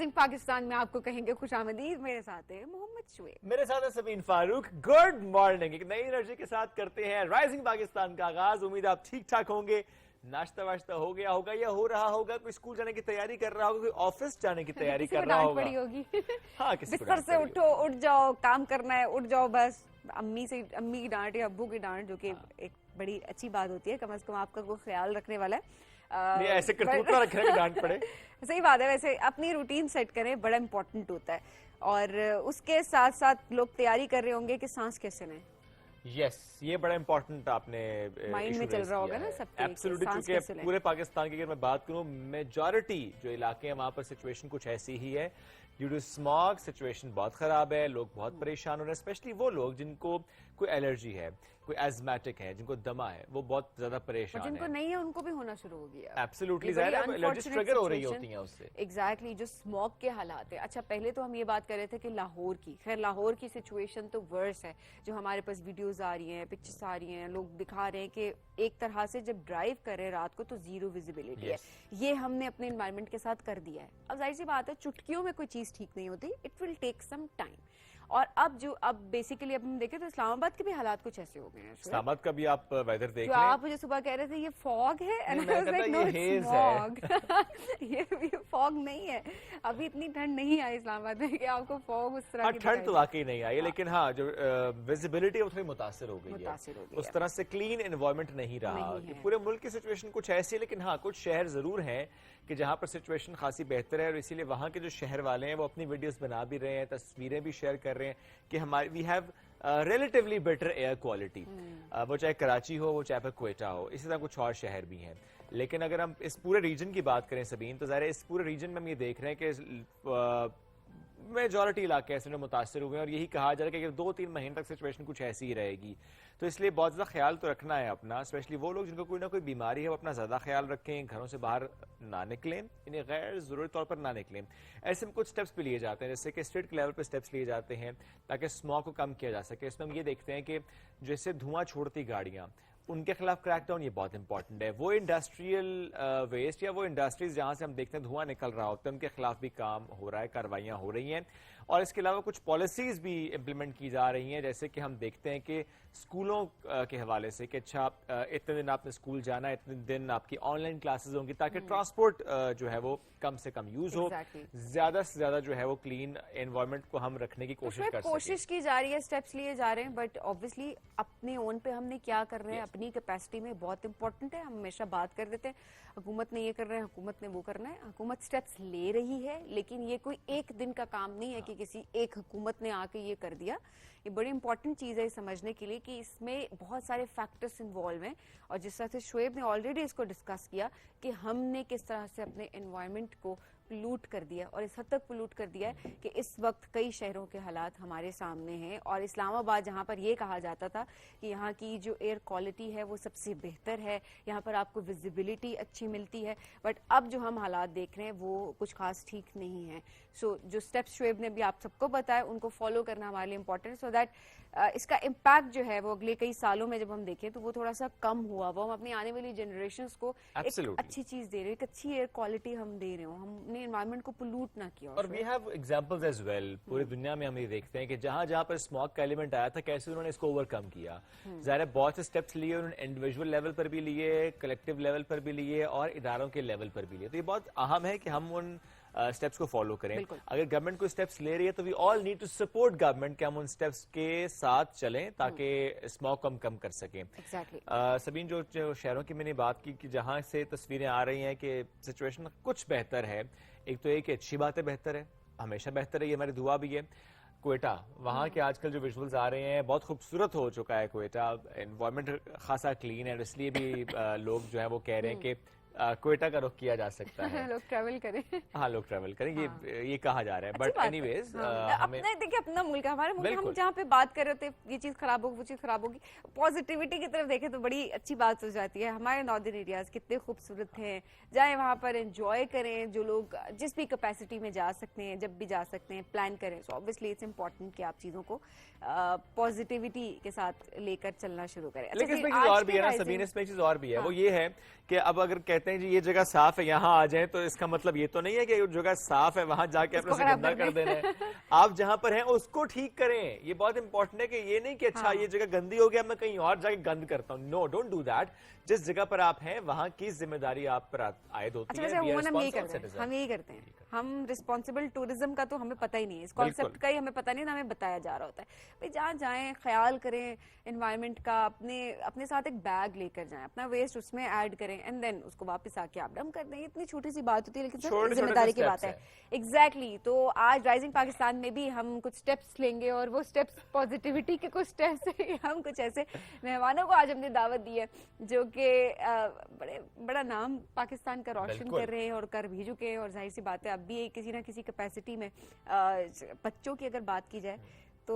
Rising Pakistan میں آپ کو کہیں گے خوش آمدید. میرے ساتھ ہے محمد شعیب, میرے ساتھ ہے سبین فاروق. Good morning. ایک نئی انرجی کے ساتھ کرتے ہیں رائزنگ پاکستان کا آغاز. امید آپ ٹھیک ٹھاک ہوں گے. ناشتہ واشتہ ہو گیا ہوگا یا ہو رہا ہوگا. کوئی اسکول جانے کی تیاری کر رہا ہوگا, کوئی آفس جانے کی تیاری کر رہا ہوگا. پڑی ہوگی. ہاں, کسی کو بستر سے اٹھو, اٹھ جاؤ, کام کرنا ہے, اٹھ جاؤ بس. امی کی ڈانٹ یا ابو کی ڈانٹ, جو کہ ایک بڑی اچھی بات ہوتی ہے, کم از کم آپ کا کوئی خیال رکھنے والا ہے. ایسے کرتوت نہ رکھنے کی ڈانٹ پڑے. صحیح بات ہے. ویسے اپنی روٹین سیٹ کریں, بڑا امپورٹنٹ ہوتا ہے. اور اس کے ساتھ ساتھ لوگ تیاری کر رہے ہوں گے کہ سانس کیسے لیں. یس, یہ بڑا امپورٹنٹ آپ نے مائنڈ میں چل رہا ہوگا نا سب کے. ایبسلیوٹلی, چونکہ پورے پاکستان کی اگر میں بات کروں, میجورٹی جو علاقے ہیں وہاں پر سچویشن کچھ ایسی ہی ہے. ڈیو ٹو اسماگ سچویشن بہت خراب ہے. لوگ بہت پریشان ہو رہے ہیں, اسپیشلی وہ لوگ جن کو کوئی الرجی ہے, کوئی ایزمیٹک ہے, جن کو دما ہے, وہ بہت زیادہ پریشان ہیں. جن کو نہیں ہے ان کو بھی ہونا شروع ہو گیا. ایبسلیوٹلی, ظاہر ہے الرجی ٹریگر ہو رہی ہوتی ہیں اس سے. ایگزیکٹلی, جو اسموگ کے حالات ہیں. اچھا, پہلے تو ہم یہ بات کر رہے تھے کہ لاہور کی, خیر لاہور کی سچویشن تو ورس ہے. جو ہمارے پاس ویڈیوز آ رہی ہیں, پکچرز آ رہی ہیں, لوگ دکھا رہے ہیں کہ ایک طرح سے جب ڈرائیو کر رہے ہیں رات کو تو زیرو ویزیبلٹی ہے. یہ ہم نے اپنے انوائرمنٹ کے ساتھ کر دیا ہے. اب ظاہر سی بات ہے, چٹکیوں میں کوئی چیز ٹھیک نہیں ہوتی. It will take some time. اور اب بیسیکلی اب ہم دیکھیں تو اسلام آباد کے بھی حالات کچھ ایسے ہو گئے ہیں. اسلام آباد کا بھی آپ ویدر دیکھ لیں. آپ مجھے صبح کہہ رہے تھے یہ فاگ ہے, یہ فاگ نہیں ہے. ابھی اتنی ٹھنڈ نہیں آئی اسلام آباد میں کہ آپ کو فاگ اس طرح کی. ٹھنڈ تو واقعی نہیں آئی, لیکن ہاں جو ویزیبلٹی وہ تھوڑی متاثر ہو گئی ہے. اس طرح سے کلین انوائرمنٹ نہیں رہا. پورے ملک کی سچویشن کچھ ایسی ہے, لیکن ہاں کچھ شہر ضرور ہیں کہ جہاں پر سچویشن خاصی بہتر ہے, اور اسی لیے وہاں کے جو شہر والے ہیں وہ اپنی ویڈیوز بنا بھی رہے ہیں, تصویریں بھی شیئر کر رہے ہیں کہ ہماری we have relatively better air quality. وہ چاہے کراچی ہو, وہ چاہے پھر کوئٹہ ہو, اسی طرح کچھ اور شہر بھی ہیں. لیکن اگر ہم اس پورے ریجن کی بات کریں سبین, تو ظاہر ہے اس پورے ریجن میں ہم یہ دیکھ رہے ہیں کہ میجورٹی علاقے ایسے میں متاثر ہوئے ہیں, اور یہی کہا جا رہا ہے کہ 2-3 مہینے تک سچویشن کچھ ایسی ہی رہے گی. تو اس لیے بہت زیادہ خیال تو رکھنا ہے اپنا, اسپیشلی وہ لوگ جن کو کوئی نہ کوئی بیماری ہے, وہ اپنا زیادہ خیال رکھیں, گھروں سے باہر نہ نکلیں, انہیں غیر ضروری طور پر نہ نکلیں. ایسے میں کچھ سٹیپس بھی لیے جاتے ہیں, جیسے کہ اسٹیٹ لیول پہ سٹیپس لیے جاتے ہیں تاکہ اسموگ کو کم کیا جا سکے. اس میں ہم یہ دیکھتے ہیں کہ جیسے دھواں چھوڑتی گاڑیاں, ان کے خلاف کریک ڈاؤن, یہ بہت امپورٹنٹ ہے. وہ انڈسٹریل ویسٹ یا وہ انڈسٹریز جہاں سے ہم دیکھتے ہیں دھواں نکل رہا ہوتا ہے, ان کے خلاف بھی کام ہو رہا ہے, کاروائیاں ہو رہی ہیں. اور اس کے علاوہ کچھ پالیسیز بھی امپلیمنٹ کی جا رہی ہیں, جیسے کہ ہم دیکھتے ہیں کہ اسکولوں کے حوالے سے کہ اچھا اتنے دن آپ نے اسکول جانا ہے, اتنے دن آپ کی آن لائن کلاسز ہوں گی, تاکہ ٹرانسپورٹ جو ہے وہ کم سے کم یوز ہو, زیادہ سے زیادہ جو ہے وہ کلین انوائرمنٹ کو ہم رکھنے کی کوشش کر سکیں. کوشش کی جا رہی ہے, اسٹیپس لیے جا رہے ہیں, بٹ آبویسلی اپنے اون پہ ہم نے کیا کر رہے ہیں اپنی کیپیسٹی میں بہت امپورٹنٹ ہے. ہم ہمیشہ بات کر دیتے ہیں حکومت نے یہ کرنا ہے, حکومت نے وہ کرنا ہے. حکومت اسٹیپس لے رہی ہے, لیکن یہ کوئی ایک دن کا کام نہیں ہے کہ کسی ایک حکومت نے آ کے یہ کر دیا. یہ بڑی امپورٹنٹ چیز ہے سمجھنے کے لیے کہ اس میں بہت سارے فیکٹرز انوالو ہیں, اور جس طرح سے شعیب نے آلریڈی اس کو ڈسکس کیا کہ ہم نے کس طرح سے اپنے انوائرمنٹ کو پلوٹ کر دیا, اور اس حد تک پلوٹ کر دیا ہے کہ اس وقت کئی شہروں کے حالات ہمارے سامنے ہیں. اور اسلام آباد جہاں پر یہ کہا جاتا تھا کہ یہاں کی جو ایئر کوالٹی ہے وہ سب سے بہتر ہے, یہاں پر آپ کو ویزیبلٹی اچھی ملتی ہے, بٹ اب جو ہم حالات دیکھ رہے ہیں وہ کچھ خاص ٹھیک نہیں ہے. سو جو اسٹیپس شعیب نے بھی آپ سب کو بتایا, ان کو فالو کرنا ہمارے لیے امپورٹنٹ, سو دیٹ اس کا امپیکٹ جو ہے وہ اگلے کئی سالوں میں جب ہم دیکھیں تو وہ تھوڑا سا کم ہوا, وہ ہم اپنی آنے والی جنریشنز کو ایک اچھی چیز دے رہے ہیں, ایک اچھی ایئر کوالٹی ہم دے رہے ہوں, ہم نے انوائرمنٹ کو پلوٹ نہ کیا. اور we have examples as well, پوری دنیا میں ہم یہ دیکھتے ہیں کہ جہاں جہاں پر اسموگ کا ایلیمنٹ آیا تھا کیسے انہوں نے اس کو اوور کم کیا. ظاہر ہے بہت سے اسٹیپس لیے انہوں نے, انڈیویجول لیول پر بھی لیے, کلیکٹیو لیول پر بھی لیے, اور اداروں کے لیول پر بھی لیے. تو یہ بہت اہم ہے کہ ہم ان اسٹیپس کو فالو کریں. اگر گورنمنٹ کو اسٹیپس لے رہی ہے تو we all need to support government کہ ہم ان اسٹیپس کے ساتھ چلیں تاکہ اسموگ کو ہم کم کر سکیں. سبین, جو شہروں کی میں نے بات کی کہ جہاں سے تصویریں آ رہی ہیں کہ سچویشن کچھ بہتر ہے, ایک تو ایک اچھی بات ہے, بہتر ہے, ہمیشہ بہتر ہے, یہ ہماری دعا بھی ہے. کوئٹہ, وہاں کے آج کل جو ویژولز آ رہے ہیں بہت خوبصورت ہو چکا ہے کوئٹہ, انوائرمنٹ خاصا کلین ہے, اور اس لیے بھی لوگ جو ہے وہ کہہ رہے ہیں کہ کوئٹہ کا رخ کیا جا سکتا ہے, لوگ ٹریول کریں. ہاں, لوگ ٹریول کریں, یہ کہا جا رہا ہے. بٹ اینی ویز دیکھیں اپنا ملک ہے, ہمارے ملک, ہم جہاں پہ بات کر رہے ہوتے یہ چیز خراب ہوگی, وہ چیز خراب ہوگی, پازیٹیوٹی کی طرف دیکھیں تو بڑی اچھی بات ہو جاتی ہے. ہمارے ناردرن ایریاز کتنے خوبصورت ہیں, جائیں وہاں پر انجوائے کریں, جو لوگ جس بھی کیپیسٹی میں جا سکتے ہیں, جب بھی جا سکتے ہیں, پلان کریں. سو obviously اٹس امپورٹنٹ کہ آپ چیزوں کو پازیٹیوٹی کے ساتھ لے کر چلنا شروع کریں. لیکن اس میں چیز اور بھی ہے نا سبین, اس میں چیز اور بھی ہے, وہ یہ ہے کہ اب اگر کہتے ہیں جی یہ جگہ صاف ہے یہاں آ جائیں، تو اس کا مطلب یہ تو نہیں ہے کہ جگہ صاف ہے وہاں جا کے اپنے سے گندا کر دینا ہے. آپ جہاں پر ہیں اس کو ٹھیک کریں. یہ بہت امپورٹنٹ ہے کہ یہ نہیں کہ اچھا یہ جگہ گندی ہو گیا میں کہیں اور جا کے گند کرتا ہوں. نو، ڈونٹ ڈو دیٹ. جس جگہ پر آپ ہیں وہاں کی ذمہ داری آپ پر عائد ہوتی ہے. ہم یہی کرتے ہیں. ہم رسپانسبل ٹورزم کا تو ہمیں پتہ ہی نہیں ہے، اس کانسیپٹ کا ہی ہمیں پتہ نہیں، ہمیں بتایا جا رہا ہوتا ہے. بھئی جہاں جائیں خیال کریں انوائرمنٹ کا، اپنے ساتھ ایک بیگ لے کر جائیں، اپنا ویسٹ اس میں ایڈ کریں اینڈ دین اس کو واپس آ کے آپ ڈمپ کر دیں. اتنی چھوٹی سی بات ہوتی ہے لیکن سر ذمہ داری کی بات ہے. ایگزیکٹلی. تو آج رائزنگ پاکستان میں بھی ہم کچھ سٹیپس لیں گے، اور وہ سٹیپس پازیٹیوٹی کے کچھ سٹیپس ہیں. ہم کچھ ایسے مہمانوں کو آج ہم نے دعوت دی ہے جو کہ بڑا نام پاکستان کا روشن کر رہے ہیں اور کر بھی چکے ہیں. اور ظاہر سی بات ہے اب بھی کسی نہ کسی کیپیسٹی میں بچوں کی اگر بات کی جائے تو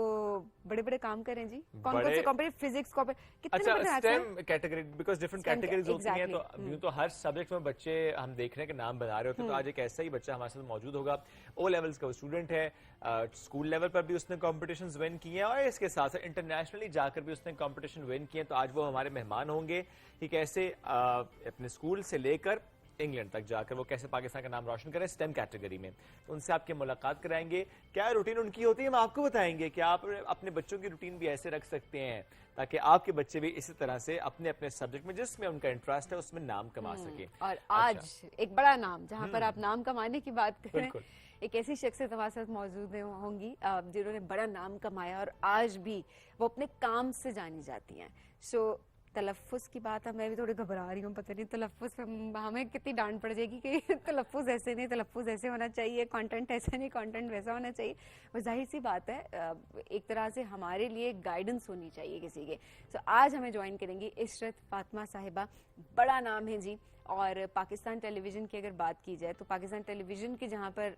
بڑے بڑے کام کریں جی. کون سے کمپیٹیٹو فزکس کو اچھا STEM category because different categories ہوتی ہیں، تو ہر سبجیکٹ میں بچے ہم دیکھ رہے ہیں کہ نام بنا رہے ہوتے ہیں. تو آج ایک ایسا ہی بچہ ہمارے ساتھ موجود ہوگا. او لیولز کا وہ اسٹوڈنٹ ہے، اسکول لیول پر بھی اس نے کمپٹیشنز ون کیے ہیں اور اس کے ساتھ ساتھ انٹرنیشنلی جا کر بھی اس نے کمپٹیشن ون کیے ہیں. تو آج وہ ہمارے مہمان ہوں گے کہ کیسے اپنے اسکول سے لے کر انگلینڈ تک جا کر وہ کیسے پاکستان کا نام روشن کریں اسٹیم کیٹیگری میں. تو ان سے آپ کی ملاقات کرائیں گے. کیا روٹین ان کی ہوتی ہے ہم آپ کو بتائیں گے کہ آپ اپنے بچوں کی روٹین بھی ایسے رکھ سکتے ہیں تاکہ آپ کے بچے بھی اسی طرح سے اپنے اپنے سبجیکٹ میں جس میں ان کا انٹرسٹ ہے اس میں نام کما سکیں. اور آج ایک بڑا نام جہاں پر آپ نام کمانے کی بات کریں، ایک ایسی شخصیت ہمارے ساتھ موجود ہوں گی جنہوں نے بڑا نام کمایا اور آج بھی وہ اپنے کام سے جانی جاتی ہیں. سو تلفظ کی بات ہے، میں بھی تھوڑی گھبرا رہی ہوں، پتہ نہیں تلفظ ہمیں کتنی ڈانٹ پڑ جائے گی کہ تلفظ ایسے نہیں، تلفظ ایسے ہونا چاہیے، کانٹینٹ ایسے نہیں، کانٹینٹ ویسا ہونا چاہیے. اور ظاہر سی بات ہے ایک طرح سے ہمارے لیے گائیڈنس ہونی چاہیے کسی کے. تو آج ہمیں جوائن کریں گی عشرت فاطمہ صاحبہ. بڑا نام ہے جی. اور پاکستان ٹیلی ویژن کی اگر بات کی جائے تو پاکستان ٹیلی ویژن کے جہاں پر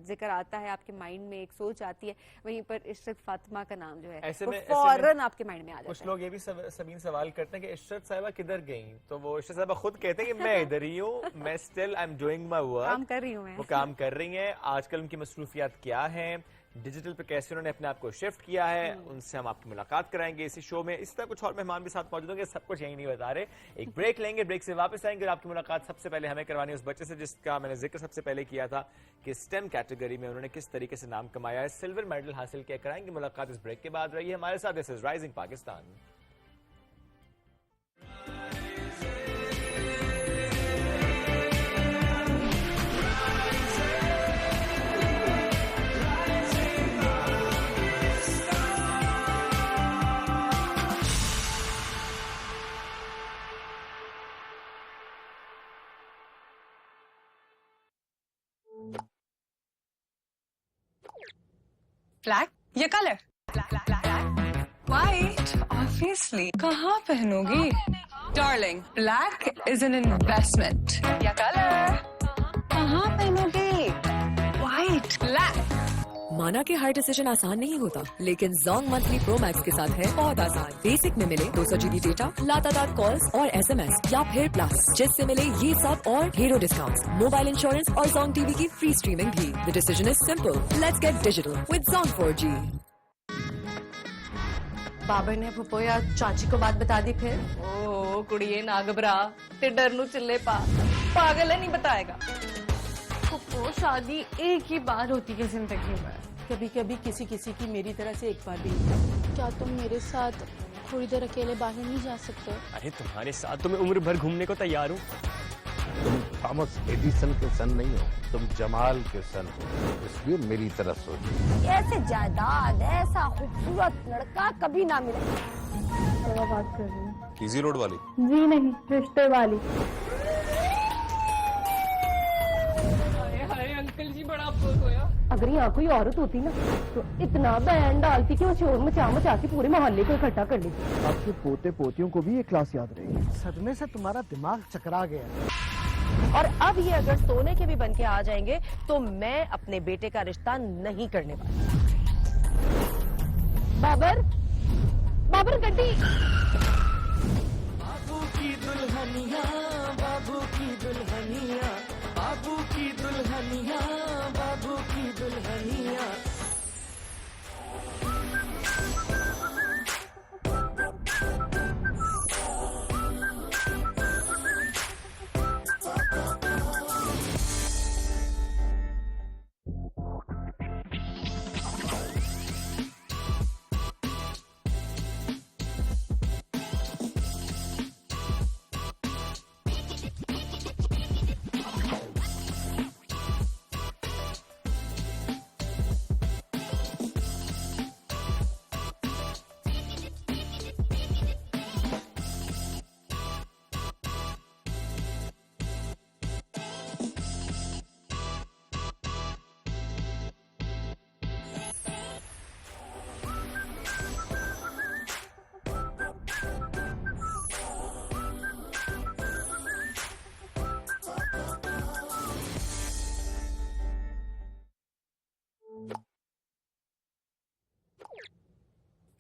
ذکر آتا ہے آپ کے مائنڈ میں ایک سوچ آتی ہے، وہیں پر عشرت فاطمہ کا نام جو ہے فوراً آپ کے مائنڈ میں آ جاتا ہے. کچھ لوگ یہ بھی سبین سوال کرتے ہیں کہ عشرت صاحبہ کدھر گئیں، تو وہ عشرت صاحبہ خود کہتے ہیں کہ میں ادھر ہی ہوں، میں still I am doing my work, کام کر رہی ہوں میں. وہ کام کر رہی ہیں. آج کل ان کی مصروفیات کیا ہیں، ڈیجیٹل پہ کیسے انہوں نے اپنے آپ کو شفٹ کیا ہے، ان سے ہم آپ کی ملاقات کرائیں گے اسی شو میں. اس طرح کچھ اور مہمان بھی ساتھ موجود ہوں گے، سب کچھ یہی نہیں بتا رہے. ایک بریک لیں گے، بریک سے واپس آئیں گے. اور آپ کی ملاقات سب سے پہلے ہمیں کروانی ہے اس بچے سے جس کا میں نے ذکر سب سے پہلے کیا تھا کہ اسٹیم کیٹیگری میں انہوں نے کس طریقے سے نام کمایا ہے، سلور میڈل حاصل کیا. کرائیں گے ملاقات اس بریک کے بعد. رہیے ہمارے ساتھ. دس از رائزنگ پاکستان. بلیک یا کلر؟ White obviously. کہاں پہنو گی darling? Black is an investment. یا کلر؟ کہاں پہنو گی وائٹ؟ بلیک. مانا کہ ہر ڈیسیجن آسان نہیں ہوتا، لیکن زونگ منتھلی پرو میکس کے ساتھ ہے بہت آسان. بیسک میں ملے 200 GB ڈیٹا، لاتعداد کالز اور SMS، یا پھر پلس جس سے ملے یہ سب اور ڈھیروں ڈسکاؤنٹس، موبائل انشورنس اور زونگ ٹی وی کی فری اسٹریمنگ بھی. The decision is simple. Let's get digital with Zong 4G. Babar نے پھپھویا چاچی کو بات بتا دی پھر؟ او کڑیے نہ گھبرا تے ڈر نو چلے پا، پاگل ہے نہیں بتائے گا. پھپھو شادی ایک ہی بار ہوتی ہے زندگی میں، کبھی کبھی کسی کسی کی میری طرح سے ایک بار بھی. کیا تم میرے ساتھ تھوڑی دیر اکیلے باہر نہیں جا سکتے؟ ارے تمہارے ساتھ تو میں عمر بھر گھومنے کو تیار ہوں. تم تھامس ایڈیسن کے سن نہیں ہو، تم جمال کے سن ہو، اس لیے میری طرح سوچو. ایسے جائیداد ایسا خوبصورت لڑکا کبھی نہ ملے. بات کر رہی ہوں. ایزی روڈ والی؟ جی نہیں، رشتے والی. انکل جی بڑا افسوس ہویا. اگر یہاں کوئی عورت ہوتی نا تو اتنا بین ڈالتی کہ وہ شور مچا مچا کے پورے محلے کو اکٹھا کر لیتی. آپ کے پوتے پوتیوں کو بھی یہ کلاس یاد رہے گی. صدمے سے تمہارا دماغ چکرا گیا. اور اب یہ اگر سونے کے بھی بن کے آ جائیں گے تو میں اپنے بیٹے کا رشتہ نہیں کرنے والا. بابر، بابر گڈی. بابو کی دلہنیا، بابو کی دلہنیا، بابو کی دلہنیا، بابو کی دلہنیا.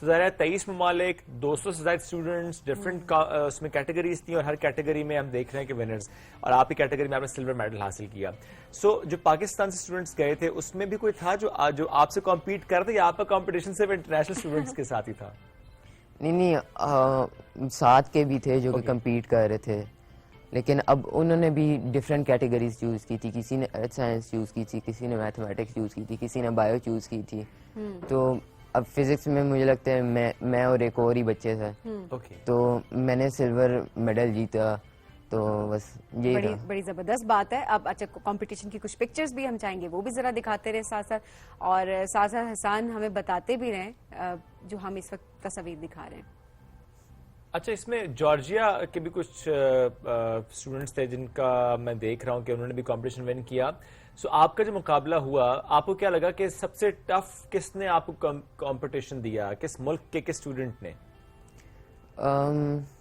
تو ظاہر ہے 23 ممالک، 200 سے زائد اسٹوڈنٹس، ڈفرینٹ اس میں کیٹیگریز تھیں اور ہر کیٹیگری میں ہم دیکھ رہے ہیں کہ ونرز، اور آپ کی کیٹیگری میں آپ نے سلور میڈل حاصل کیا. سو جو پاکستان سے اسٹوڈنٹس گئے تھے اس میں بھی کوئی تھا جو آپ سے کمپیٹ کرتے یا آپ کا کمپٹیشن صرف انٹرنیشنل اسٹوڈنٹس کے ساتھ ہی تھا؟ نہیں ساتھ کے بھی تھے جو کہ کمپیٹ کر رہے تھے، لیکن اب انہوں نے بھی ڈفرینٹ کیٹیگریز چوز کی تھی. کسی نے ارتھ سائنس چوز کی تھی، کسی نے میتھمیٹکس چوز کی تھی، کسی نے بایو چوز کی تھی. تو اب فزکس میں مجھے لگتا ہے میں اور ایک اور ہی بچے تھے، تو میں نے سلور میڈل جیتا. تو بس یہی بڑی زبردست بات ہے. اب اچھا کمپٹیشن کی کچھ پکچرز بھی ہم چاہیں گے وہ بھی ذرا دکھاتے رہے ساتھ ساتھ، اور ساتھ ساتھ حسان ہمیں بتاتے بھی رہیں جو ہم اس وقت تصاویر دکھا رہے ہیں. اچھا اس میں جارجیا کے بھی کچھ اسٹوڈنٹس تھے جن کا میں دیکھ رہا ہوں کہ انہوں نے بھی کمپٹیشن ون کیا. سو آپ کا جو مقابلہ ہوا آپ کو کیا لگا کہ سب سے ٹف کس نے آپ کو کمپٹیشن دیا، کس ملک کے کس اسٹوڈنٹ نے؟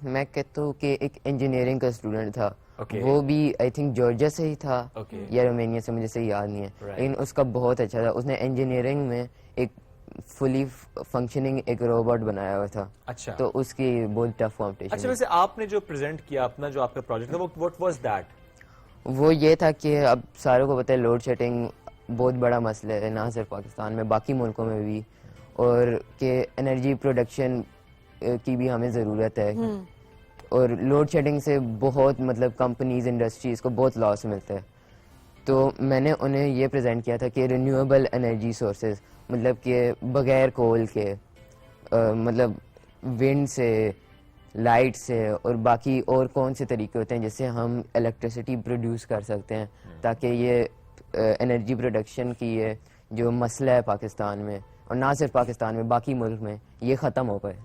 میں کہتا ہوں کہ ایک انجینئرنگ کا اسٹوڈنٹ تھا، وہ بھی آئی تھنک جارجیا سے ہی تھا یا رومینیا سے، مجھے صحیح یاد نہیں ہے، لیکن اس کا بہت اچھا تھا. اس نے انجینئرنگ میں ایک فلی فنکشننگ ایک روبوٹ بنایا ہوا تھا. اچھا تو اس کی بہت ٹف کمپٹیشن. اچھا ویسے آپ نے جو پریزنٹ کیا اپنا جو آپ کا پروجیکٹ تھا واٹ واز دیٹ؟ وہ یہ تھا کہ اب ساروں کو پتہ ہے لوڈ شیڈنگ بہت بڑا مسئلہ ہے، نہ صرف پاکستان میں باقی ملکوں میں بھی، اور کہ انرجی پروڈکشن کی بھی ہمیں ضرورت ہے. اور لوڈ شیڈنگ سے بہت مطلب کمپنیز انڈسٹریز کو بہت لاس ملتا ہے. تو میں نے انہیں یہ پریزنٹ کیا تھا کہ رینیویبل انرجی سورسز، مطلب کہ بغیر کول کے، مطلب ونڈ سے، لائٹ سے، اور باقی اور کون سے طریقے ہوتے ہیں جس سے ہم الیکٹریسٹی پروڈیوس کر سکتے ہیں تاکہ یہ انرجی پروڈکشن کی یہ جو مسئلہ ہے پاکستان میں، اور نہ صرف پاکستان میں باقی ملک میں، یہ ختم ہو پائے.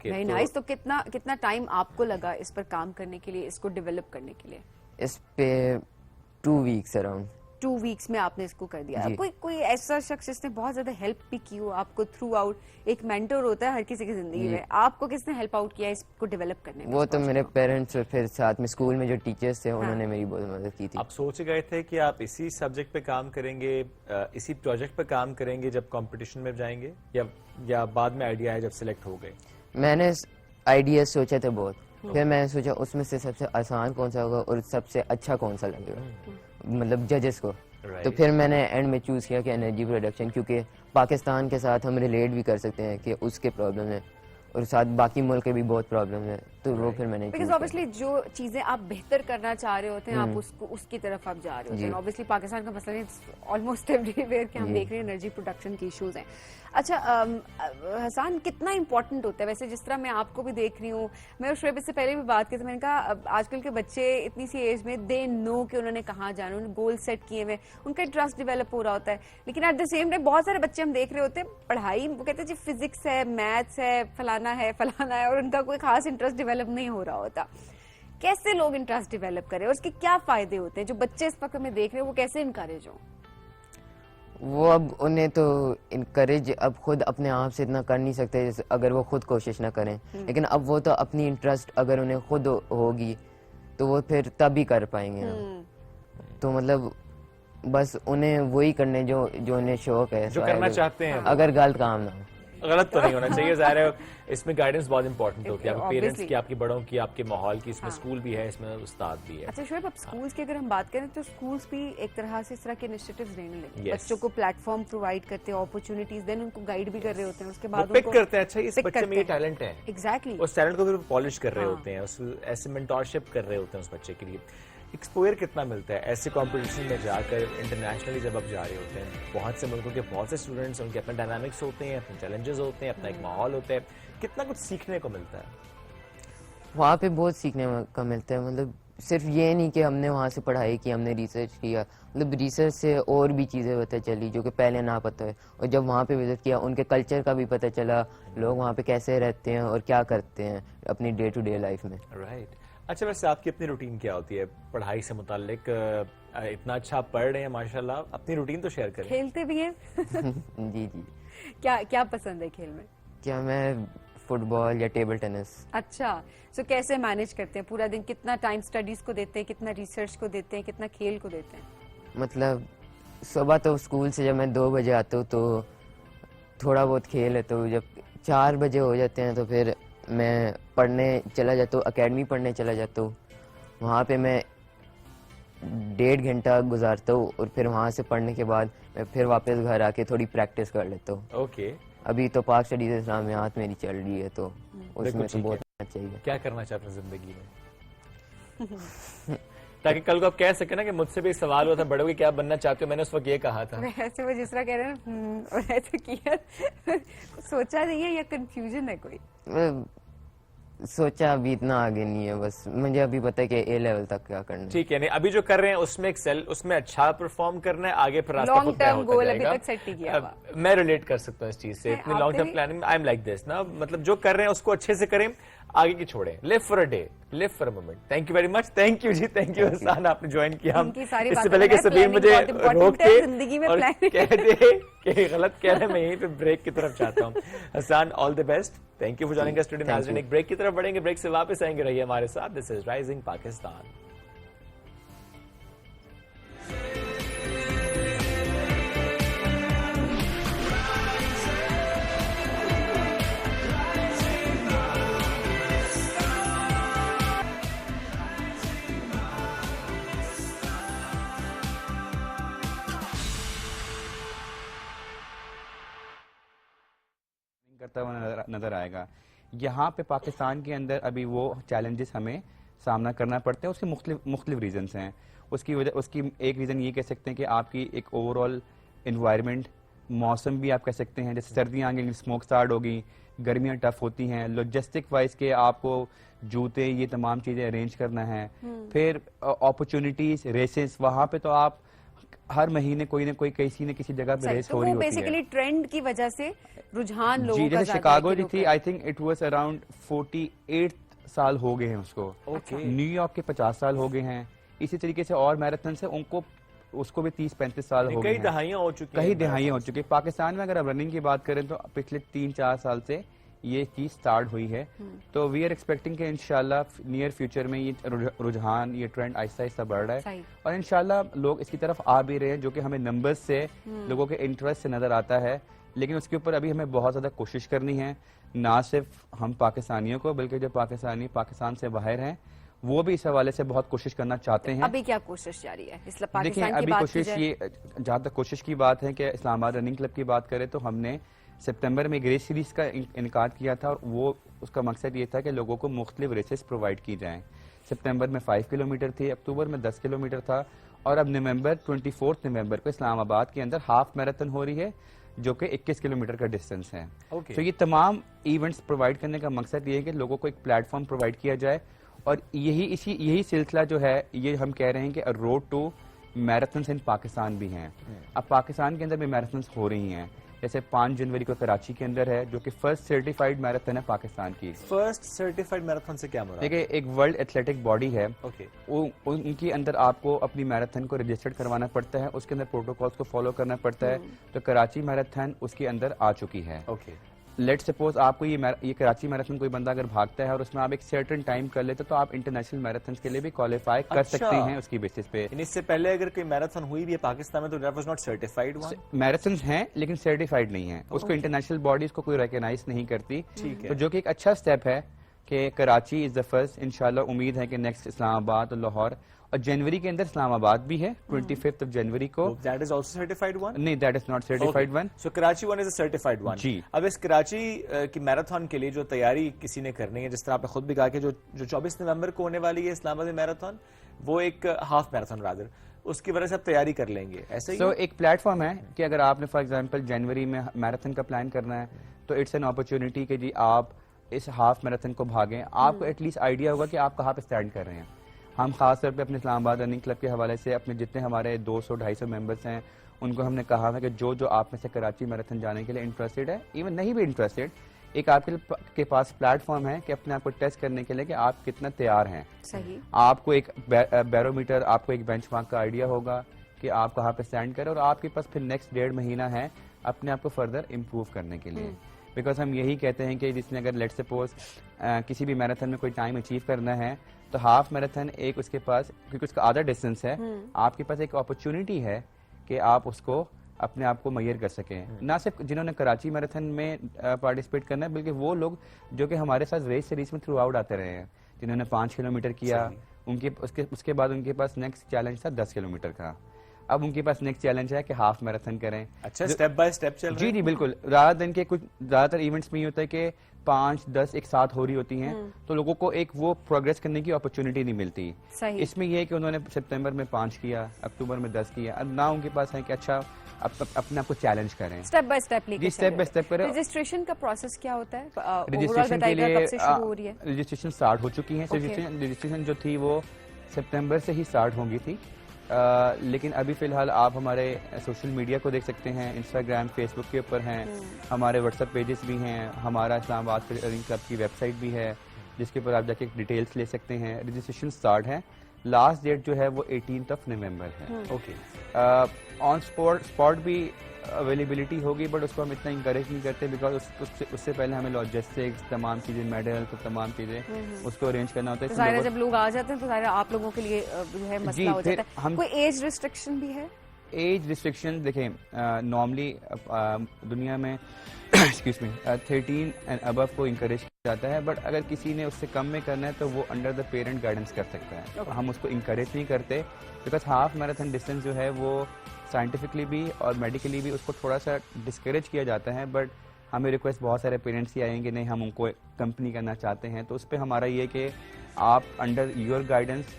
Very nice. تو کتنا ٹائم آپ کو لگا اس پر کام کرنے کے لیے، اس کو ڈیولپ کرنے کے لیے؟ اس پہ 2 ویکس اراؤنڈ. 2 ویکس میں آپ نے اس کو کر دیا. کوئی ایسا شخص جس نے بہت زیادہ ہیلپ بھی کی ہو آپ کو تھرو آؤٹ؟ ایک مینٹور ہوتا ہے ہر کسی کی زندگی میں، آپ کو کس نے ہیلپ آؤٹ کیا اس کو ڈیولپ کرنے میں؟ وہ تو میرے پیرنٹس اور پھر ساتھ میں اسکول میں جو ٹیچرز تھے انہوں نے میری بہت مدد کی تھی. آپ سوچ گئے تھے کہ آپ اسی سبجیکٹ پہ کام کریں گے، اسی پروجیکٹ پہ کام کریں گے جب کمپٹیشن میں جائیں گے، یا بعد میں آئیڈیا ہے جب سلیکٹ ہو گئے؟ میں نے آئیڈیاز سوچے تھے بہت، پھر میں نے سوچا اس میں سے سب سے آسان کون سا ہوگا اور سب سے اچھا کون سا لگے گا مطلب ججز کو. تو پھر میں نے اینڈ میں چوز کیا کہ انرجی پروڈکشن، کیونکہ پاکستان کے ساتھ ہم ریلیٹ بھی کر سکتے ہیں کہ اس کے پرابلم ہے اور ساتھ باقی ملک کے بھی بہت پرابلم ہے. تو وہ پھر میں نے بیکاز obviously جو چیزیں آپ بہتر کرنا چاہ رہے ہوتے ہیں آپ اس کی طرف آپ جا رہے ہوتے ہیں. obviously پاکستان کا مسئلہ آلموسٹ ایوری ویئر کہ ہم دیکھ رہے ہیں انرجی پروڈکشن کی ایشوز ہیں. اچھا حسان کتنا امپورٹنٹ ہوتا ہے ویسے، جس طرح میں آپ کو بھی دیکھ رہی ہوں، میں اور شعیب اس سے پہلے بھی بات کی تھی، میں نے کہا آج کل کے بچے اتنی سی ایج میں دے نو کہ انہوں نے کہاں جانا، انہوں نے گول سیٹ کیے ہوئے، ان کا انٹرسٹ ڈیولپ ہو رہا ہوتا ہے. لیکن ایٹ دا سیم ٹائم بہت سارے بچے ہم دیکھ رہے ہوتے ہیں پڑھائی، وہ کہتے ہیں جی فزکس ہے، میتھس ہے، فلانا ہے اور ان کا کوئی خاص انٹرسٹ ڈیولپ نہیں ہو رہا ہوتا. کیسے لوگ انٹرسٹ ڈیولپ کریں اور اس کے کیا فائدے ہوتے ہیں؟ جو بچے اس وقت ہمیں دیکھ رہے ہیں وہ کیسے انکریج ہوں؟ وہ اب انہیں تو انکریج اب خود اپنے آپ سے اتنا کر نہیں سکتے اگر وہ خود کوشش نہ کریں، لیکن اب وہ تو اپنی انٹرسٹ اگر انہیں خود ہوگی تو وہ پھر تب ہی کر پائیں گے. تو مطلب بس انہیں وہی کرنے جو انہیں شوق ہے، جو کرنا چاہتے ہیں، اگر غلط کام نہ ہو. غلط تو نہیں ہونا چاہیے، ظاہر ہے اس میں گائیڈنس بہت امپورٹنٹ ہوتی ہے، آپ کے پیرنٹس کی، آپ کے بڑوں کی، آپ کے ماحول کی، اس میں اسکول بھی ہے، اس میں استاد بھی ہے. اچھا شعیب، اب اسکولس کی اگر ہم بات کریں تو اسکولس بھی ایک طرح سے اس طرح کے انیشیٹیوز لینے لگے، بچوں کو پلیٹ فارم پرووائڈ کرتے ہیں، اپرچونیٹیز، دین ان کو گائیڈ بھی کر رہے ہوتے ہیں، اس کے بعد پک کرتے ہیں اچھا اس بچے میں یہ ٹیلنٹ ہے، ایگزیکٹلی اس ٹیلنٹ کو پھر پالش کر رہے ہوتے ہیں، ایسے مینٹورشپ کر رہے ہوتے ہیں اس بچے کے لیے. ایکسپوئر کتنا ملتا ہے ایسے کمپٹیشن میں جا کر؟ انٹرنیشنلی جب آپ جا رہے ہوتے ہیں، بہت سے ملکوں کے بہت سے اسٹوڈنٹس، ان کے اپنے ڈائنامکس ہوتے ہیں، اپنے چیلنجز ہوتے ہیں، اپنا ایک ماحول ہوتا ہے، کتنا کچھ سیکھنے کو ملتا ہے وہاں پہ؟ بہت سیکھنے کا ملتا ہے. مطلب صرف یہ نہیں کہ ہم نے وہاں سے پڑھائی کی، ہم نے ریسرچ کیا، مطلب ریسرچ سے اور بھی چیزیں پتہ چلی جو کہ پہلے نہ پتہ ہے، اور جب وہاں پہ وزٹ کیا ان کے کلچر کا بھی پتہ چلا، لوگ وہاں پہ کیسے رہتے ہیں اور کیا کرتے ہیں اپنی ڈے ٹو ڈے لائف میں. رائٹ. اچھا ویسے آپ کی اپنی روٹین کیا ہوتی ہے پڑھائی سے متعلق؟ اتنا اچھا آپ پڑھ رہے ہیں ماشاءاللہ، اپنی روٹین تو شیئر کریں. کھیلتے بھی ہیں؟ جی کیا پسند ہے کھیل میں؟ کیا میں فٹ بال یا ٹیبل ٹینس. اچھا سو کیسے مینج کرتے ہیں پورا دن؟ کتنا ٹائم اسٹڈیز کو دیتے ہیں، کتنا ریسرچ کو دیتے ہیں، کتنا کھیل کو دیتے ہیں؟ مطلب صبح تو اسکول سے جب میں 2 بجے آتا ہوں تو تھوڑا بہت کھیل لیتا ہوں، جب 4 بجے ہو جاتے ہیں تو پھر میں پڑھنے چلا جاتا ہوں, اکیڈمی پڑھنے چلا جاتا ہوں. وہاں پہ میں 1.5 گھنٹہ گزارتا ہوں اور پھر وہاں سے پڑھنے کے بعد میں پھر واپس گھر آ کے تھوڑی پریکٹس کر لیتا ہوں. اوکے, ابھی تو پاک اسٹڈیز اسلامیات میری چل رہی ہے تو اس میں تو بہت ہونا چاہیے. کیا کرنا چاہتے ہیں زندگی میں تاکہ کل کو آپ کہہ سکیں نا کہ مجھ سے بھی سوال ہوا تھا بڑے ہوگے کیا بننا چاہتے ہو, میں نے اس وقت یہ کہا تھا. ایسے وہ جس طرح کہہ رہے ہیں اور ایسے کیا سوچا نہیں ہے یا کنفیوژن ہے کوئی؟ سوچا ابھی اتنا آگے نہیں ہے, بس مجھے ابھی پتا ہے کہ اے لیول تک کیا کرنا ہے. ٹھیک ہے, نہیں ابھی جو کر رہے ہیں اس میں اس میں اچھا پرفارم کرنا ہے, آگے پھر راستہ لانگ خود طے ٹرم ہوتا گول جائے ابھی گا. تک سیٹ نہیں کیا ہوا. میں ریلیٹ کر سکتا ہوں اس چیز سے, اتنی long term planning I am like this نا, مطلب جو کر رہے ہیں اس کو اچھے سے کریں, آگے کی چھوڑیں. Leave for a day, leave for a moment. Thank you very much. Thank you ji, thank you Hassan, آپ نے جوائن کیا. اس سے پہلے کہ سبین مجھے روک کے اور کہہ دے کہ غلط کہہ رہے ہیں, میں یہیں پہ بریک کی طرف چاہتا ہوں. Hassan all the best, thank you for joining us today. ناظرین ایک بریک کی طرف بڑھیں گے, بریک سے واپس آئیں گے, رہیے ہمارے ساتھ. دس از رائزنگ پاکستان. کرتا ہوا نظر آئے گا. یہاں پہ پاکستان کے اندر ابھی وہ چیلنجز ہمیں سامنا کرنا پڑتے ہیں, اس کے مختلف ریزنز ہیں. اس کی ایک ریزن یہ کہہ سکتے ہیں کہ آپ کی ایک اوور آل انوائرمنٹ, موسم بھی آپ کہہ سکتے ہیں, جیسے سردیاں آ گئی اسموک اسٹارٹ ہوگی, گرمیاں ٹف ہوتی ہیں, لاجسٹک وائز کے آپ کو جوتے یہ تمام چیزیں ارینج کرنا ہے. پھر اپرچونیٹیز, ریسز, وہاں پہ تو آپ ہر مہینے کوئی نہ کوئی کسی نہ کسی جگہ پہ ریس ہو رہی ہوتی ہے. بیسیکلی ٹرینڈ کی وجہ سے رجحان لوگوں کا جیسے شکاگو جو تھی, I think it was around 48 سال ہو گئے ہیں اس کو. نیو یارک کے 50 سال ہو گئے ہیں. اسی طریقے سے اور میراتھنس ہیں, ان کو اس کو بھی 30-35 سال ہو گئے ہیں, کئی دہائیاں ہو چکی ہیں. کئی دہائیاں ہو چکی ہیں. پاکستان میں اگر آپ رننگ کی بات کریں تو پچھلے 3-4 سال سے یہ چیز سٹارٹ ہوئی ہے. تو وی آر ایکسپیکٹنگ کہ انشاءاللہ نیئر فیوچر میں یہ رجحان, یہ ٹرینڈ آہستہ آہستہ بڑھ رہا ہے, اور انشاءاللہ لوگ اس کی طرف آ بھی رہے ہیں, جو کہ ہمیں نمبرز سے, لوگوں کے انٹرسٹ سے نظر آتا ہے. لیکن اس کے اوپر ابھی ہمیں بہت زیادہ کوشش کرنی ہے, نہ صرف ہم پاکستانیوں کو بلکہ جو پاکستانی پاکستان سے باہر ہیں وہ بھی اس حوالے سے بہت کوشش کرنا چاہتے ہیں. ابھی کیا کوشش جاری ہے؟ دیکھیں ابھی کوشش یہ, جہاں تک کوشش کی بات ہے کہ اسلام آباد رننگ کلب کی بات کریں تو ہم نے سپتمبر میں ریس سیریز کا انعقاد کیا تھا, اور وہ اس کا مقصد یہ تھا کہ لوگوں کو مختلف ریسز پرووائڈ کی جائیں. سپتمبر میں 5 کلومیٹر تھی, اکتوبر میں 10 کلومیٹر تھا, اور اب 24 نومبر کو اسلام آباد کے اندر ہاف میراتھن ہو رہی ہے جو کہ 21 کلومیٹر کا ڈسٹنس ہے. تو یہ تمام ایونٹس پرووائڈ کرنے کا مقصد یہ ہے کہ لوگوں کو ایک پلیٹ فارم پرووائڈ کیا جائے, اور یہی سلسلہ جو ہے یہ ہم کہہ رہے ہیں کہ روڈ ٹو میراتھنس ان پاکستان بھی ہیں. اب پاکستان کے اندر بھی میراتھنس ہو رہی ہیں, جیسے 5 جنوری کو کراچی کے اندر ہے جو کہ فرسٹ سرٹیفائیڈ میراتھن ہے پاکستان کی. فرسٹ سرٹیفائیڈ میراتھن سے کیا مراد؟ دیکھیں ایک ورلڈ ایتھلیٹک باڈی ہے, ان کے اندر آپ کو اپنی میراتھن کو رجسٹرڈ کروانا پڑتا ہے, اس کے اندر پروٹوکولز کو فالو کرنا پڑتا ہے. تو کراچی میراتھن اس کے اندر آ چکی ہے. لیٹ سپوز آپ کو یہ کراچی میراتھن کوئی بندہ اگر بھاگتا ہے اور اس میں آپ ایک سرٹن ٹائم کر لیتے تو آپ انٹرنیشنل میراتھنس کے لیے بھی کوالیفائی کر سکتے ہیں اس کی بیسس پہ. اس سے پہلے اگر کوئی میراتھن ہوئی بھی ہے پاکستان میں تو that was not certified one. Marathons ہیں لیکن سرٹیفائیڈ نہیں ہیں, اس کو انٹرنیشنل باڈیز کو کوئی ریکگنائز نہیں کرتی. تو جو کہ ایک اچھا سٹیپ ہے کہ کراچی از دا فرسٹ. انشاءاللہ امید ہے کہ نیکسٹ اسلام آباد اور لاہور, اور جنوری کے اندر اسلام آباد بھی ہے 25 جنوری کو. That is also certified one? نہیں, that is not certified one. So Karachi one is a certified one. جی. اب اس کراچی کی میراتھن کے لیے جو تیاری کسی نے کرنی ہے, جس طرح آپ نے خود بھی کہا کہ جو 24 نومبر کو ہونے والی ہے اسلام آباد میراتھن, وہ ایک ہاف میراتھن رادر, اس کی وجہ سے آپ تیاری کر لیں گے ایسے ہی. سو ایک پلیٹ فارم ہے کہ اگر آپ نے فار ایگزامپل جنوری میں میراتھن کا پلان کرنا ہے تو اٹس این اپرچونٹی کہ جی آپ اس ہاف میراتھن کو بھاگیں. آپ کو ایٹ لیسٹ آئیڈیا ہوگا کہ آپ کہاں پہ اسٹینڈ کر رہے ہیں. ہم خاص طور پہ اپنے اسلام آباد رننگ کلب کے حوالے سے اپنے جتنے ہمارے 200-250 ممبرس ہیں ان کو ہم نے کہا ہے کہ جو آپ میں سے کراچی میراتھن جانے کے لیے انٹرسٹڈ ہے, ایون نہیں بھی انٹرسٹڈ, ایک آپ کے پاس پلیٹ فارم ہے کہ اپنے آپ کو ٹیسٹ کرنے کے لیے کہ آپ کتنا تیار ہیں. صحیح. آپ کو ایک بیرومیٹر, آپ کو ایک بینچ مارک کا آئیڈیا ہوگا کہ آپ کہاں پہ اسٹینڈ کریں, اور آپ کے پاس پھر نیکسٹ 1.5 مہینہ ہے اپنے آپ کو فردر امپروو کرنے کے لیے. بیکاز ہم یہی کہتے ہیں کہ جس نے اگر لیٹ سپوز کسی بھی میراتھن میں کوئی ٹائم اچیو کرنا ہے تو ہاف میراتھن ایک اس کے پاس, کیونکہ اس کا آدھا ڈسٹینس ہے, آپ کے پاس ایک اپرچونٹی ہے کہ آپ اس کو اپنے آپ کو میئر کر سکیں. نہ صرف جنہوں نے کراچی میراتھن میں پارٹیسپیٹ کرنا ہے بلکہ وہ لوگ جو کہ ہمارے ساتھ ریس سیریز میں تھرو آؤٹ آتے رہے ہیں, جنہوں نے 5 کلومیٹر کیا, اس کے بعد ان کے پاس نیکسٹ چیلنج تھا 10 کلومیٹر کا. اب ان کے پاس نیکسٹ چیلنج ہے کہ ہاف میراتھن کریں. اچھا, اسٹیپ بائی اسٹیپ چل رہا ہے. جی بالکل. رات دن کے کچھ زیادہ تر ایونٹس میں یہ ہوتا ہے کہ 5-10 ایک ساتھ ہو رہی ہوتی ہیں, تو لوگوں کو ایک وہ پروگریس کرنے کی اپرچونٹی نہیں ملتی. اس میں یہ ہے کہ انہوں نے سپتمبر میں 5 کیا, اکتوبر میں 10 کیا, اب نہ ان کے پاس ہے کہ اچھا اپنے آپ کو چیلنج کریں, اسٹیپ بائی اسٹیپ لے کے اسٹیپ بائی اسٹیپ کریں. رجسٹریشن کا پروسیس کیا ہوتا ہے؟ رجسٹریشن کے لیے کب سے شروع ہو رہی ہے؟ رجسٹریشن اسٹارٹ ہو چکی ہے. رجسٹریشن جو تھی وہ سپتمبر سے ہی اسٹارٹ ہوں گی تھی, لیکن ابھی فی الحال آپ ہمارے سوشل میڈیا کو دیکھ سکتے ہیں, انسٹاگرام, فیس بک کے اوپر ہیں, ہمارے واٹس ایپ پیجز بھی ہیں, ہمارا اسلام آباد رننگ کلب کی ویب سائٹ بھی ہے جس کے اوپر آپ جا کے ڈیٹیلس لے سکتے ہیں. رجسٹریشن اسٹارٹ ہے, لاسٹ ڈیٹ جو ہے وہ 18 نومبر ہے. اوکے, آن اسپاٹ بھی اویلیبلٹی ہوگی, بٹ اس کو ہم اتنا انکریج نہیں کرتے بیکاز اس سے پہلے ہمیں لاجسٹکس, تمام چیزیں, میڈل, تو تمام چیزیں اس کو ارینج کرنا ہوتا ہے. ظاہر ہے جب لوگ آ جاتے ہیں تو ظاہر ہے آپ لوگوں کے لیے جو ہے مسئلہ ہو جاتا ہے. کوئی ایج ریسٹرکشن بھی ہے؟ ایج ریسٹرکشن دیکھیں, نارملی دنیا میں ایکسکیوز می 13 اینڈ ابو کو انکریج کیا جاتا ہے, بٹ اگر کسی نے اس سے کم میں کرنا ہے تو وہ انڈر دا پیرنٹ گائیڈنس کر سکتا ہے. ہم اس کو انکریج نہیں کرتے بیکاز ہاف میراتھن ڈسٹینس جو ہے وہ سائنٹیفکلی بھی اور میڈیکلی بھی اس کو تھوڑا سا ڈسکریج کیا جاتا ہے, بٹ ہمیں ریکویسٹ بہت سارے پیرنٹس ہی آئیں گے نہیں ہم ان کو کمپنی کرنا چاہتے ہیں, تو اس پہ ہمارا یہ کہ آپ انڈر یور گائیڈنس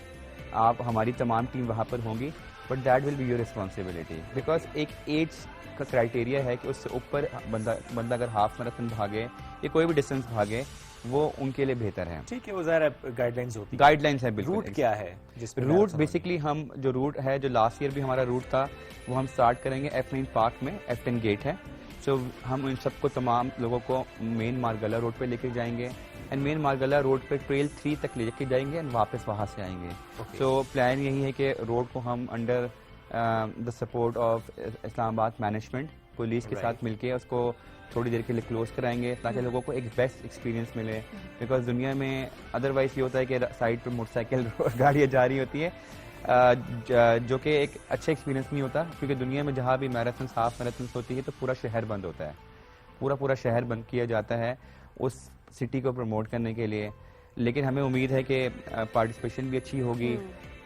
آپ ہماری تمام ٹیم وہاں پر ہوں گی, but that will be your responsibility because ایک ایج کا کرائٹیریا ہے کہ اس سے اوپر بندہ اگر ہاف میراتھن بھاگے یا کوئی بھی ڈسٹینس بھاگے وہ ان کے لیے بہتر ہے. ٹھیک ہے, وہ ظاہر ہے گائیڈ لائنز ہوتی ہیں. گائیڈ لائنس ہے بالکل. روٹ کیا ہے؟ روٹ بیسکلی ہم جو روٹ ہے, جو لاسٹ ایئر بھی ہمارا روٹ تھا, وہ ہم سٹارٹ کریں گے F9 پارک میں, F10 گیٹ ہے. سو ہم ان سب کو تمام لوگوں کو مین مارگلا روڈ پہ لے کے جائیں گے, اینڈ مین مارگلا روڈ پہ ٹریل 3 تک لے کے جائیں گے اینڈ واپس وہاں سے آئیں گے. سو پلان یہی ہے کہ روڈ کو ہم انڈر دا سپورٹ آف اسلام آباد مینجمنٹ, پولیس کے ساتھ مل کے اس کو تھوڑی دیر کے لیے کلوز کرائیں گے تاکہ لوگوں کو ایک بیسٹ ایکسپیرینس ملے. بیکاز دنیا میں ادروائز یہ ہوتا ہے کہ سائڈ پہ موٹر سائیکل گاڑیاں جا رہی ہوتی ہیں جو کہ ایک اچھا ایکسپیرینس نہیں ہوتا, کیونکہ دنیا میں جہاں بھی میراتھنس, ہاف میراتھنس ہوتی ہے تو پورا شہر بند ہوتا ہے, پورا شہر بند کیا جاتا ہے اس سٹی کو پروموٹ کرنے کے لیے. لیکن ہمیں امید ہے کہ پارٹیسپیشن بھی اچھی ہوگی.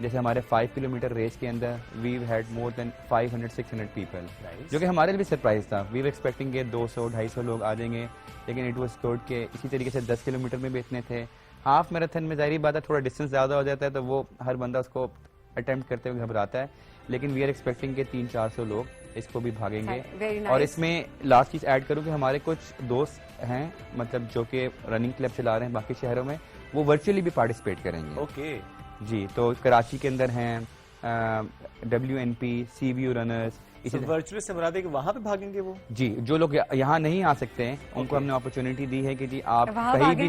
جیسے ہمارے 5 کلومیٹر ریس کے اندر we had more then 500-600 people, جو کہ ہمارے لیے بھی سرپرائز تھا. وی ور ایکسپیکٹنگ کہ 200-250 لوگ آ جائیں گے, لیکن اٹ واز گڈ کہ اسی طریقے سے 10 کلومیٹر میں بھی اتنے تھے. ہاف میراتھن میں ظاہری بات ہے تھوڑا ڈسٹینس زیادہ ہو جاتا ہے تو وہ ہر بندہ اس کو اٹیمپٹ کرتے ہوئے گھبراتا ہے, لیکن وی آر ایکسپیکٹنگ کہ 300-400 لوگ اس کو بھی بھاگیں گے. اور اس میں لاسٹ چیز ایڈ کروں کہ ہمارے کچھ دوست ہیں مطلب جو کہ رننگ کلب چلا رہے ہیں باقی شہروں میں, وہ ورچولی بھی پارٹیسپیٹ کریں گے. اوکے جی, تو کراچی کے اندر ہیں WNP, CBU رنرز. ورچوئل سے مراد ہے کہ وہاں پہ بھاگیں گے وہ. جی, جو لوگ یہاں نہیں آ سکتے ہیں ان کو ہم نے اپرچونٹی دی ہے کہ جی آپ کہیں بھی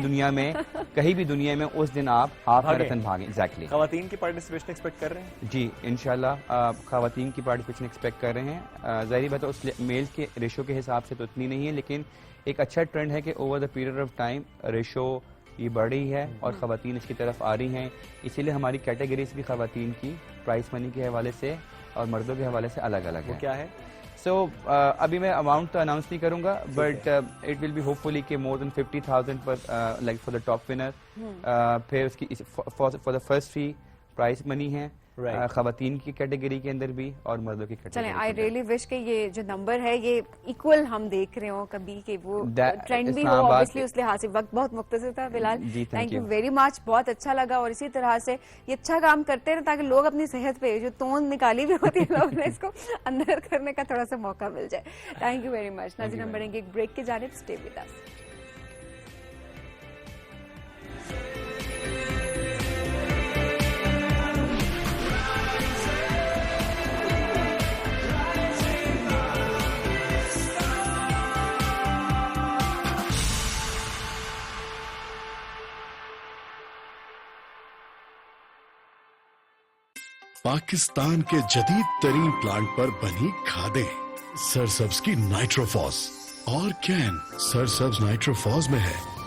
دنیا میں اس دن آپ ہاف میراتھن بھاگیں. ایگزیکٹلی. خواتین کی پارٹیسپیشن ایکسپیکٹ کر رہے ہیں؟ جی انشاءاللہ خواتین کی پارٹیسپیشن ایکسپیکٹ کر رہے ہیں. ظاہری بات ہے اس میل کے ریشو کے حساب سے تو اتنی نہیں ہے, لیکن ایک اچھا ٹرینڈ ہے کہ over the period of time ratio یہ بڑھ رہی ہے اور خواتین اس کی طرف آ رہی ہیں. اسی لیے ہماری کیٹیگریز بھی خواتین کی پرائز منی کے حوالے سے اور مردوں کے حوالے سے الگ الگ ہے. کیا ہے؟ سو ابھی میں اماؤنٹ تو اناؤنس نہیں کروں گا, but it will be hopefully کہ مور دین 50,000 پر like for the top winner. پھر اس کی for the first 3 prize money ہے خواتین کی کیٹیگری کے اندر بھی اور مردوں کی کیٹیگری. چلیں, آئی ریئلی وش کہ یہ جو نمبر ہے یہ ایکول ہم دیکھ رہے ہوں کبھی, کہ وہ ٹرینڈ بھی ہو. obviously اس لحاظ سے وقت بہت مختصر تھا فی الحال. تھینک یو ویری مچ, بہت اچھا لگا. اور اسی طرح سے یہ اچھا کام کرتے رہے تاکہ لوگ اپنی صحت پہ جو توند نکالی بھی ہوتی ہے لوگوں نے اس کو اندر کرنے کا تھوڑا سا موقع مل جائے. تھینک یو ویری مچ. ناظرین ہم بڑھیں گے ایک بریک کی جانب. Stay with us. پاکستان کے جدید ترین پلانٹ پر بنی کھادیں سرسبز کی نائٹروفوس اور کین. سرسبز نائٹروفوس میں ہے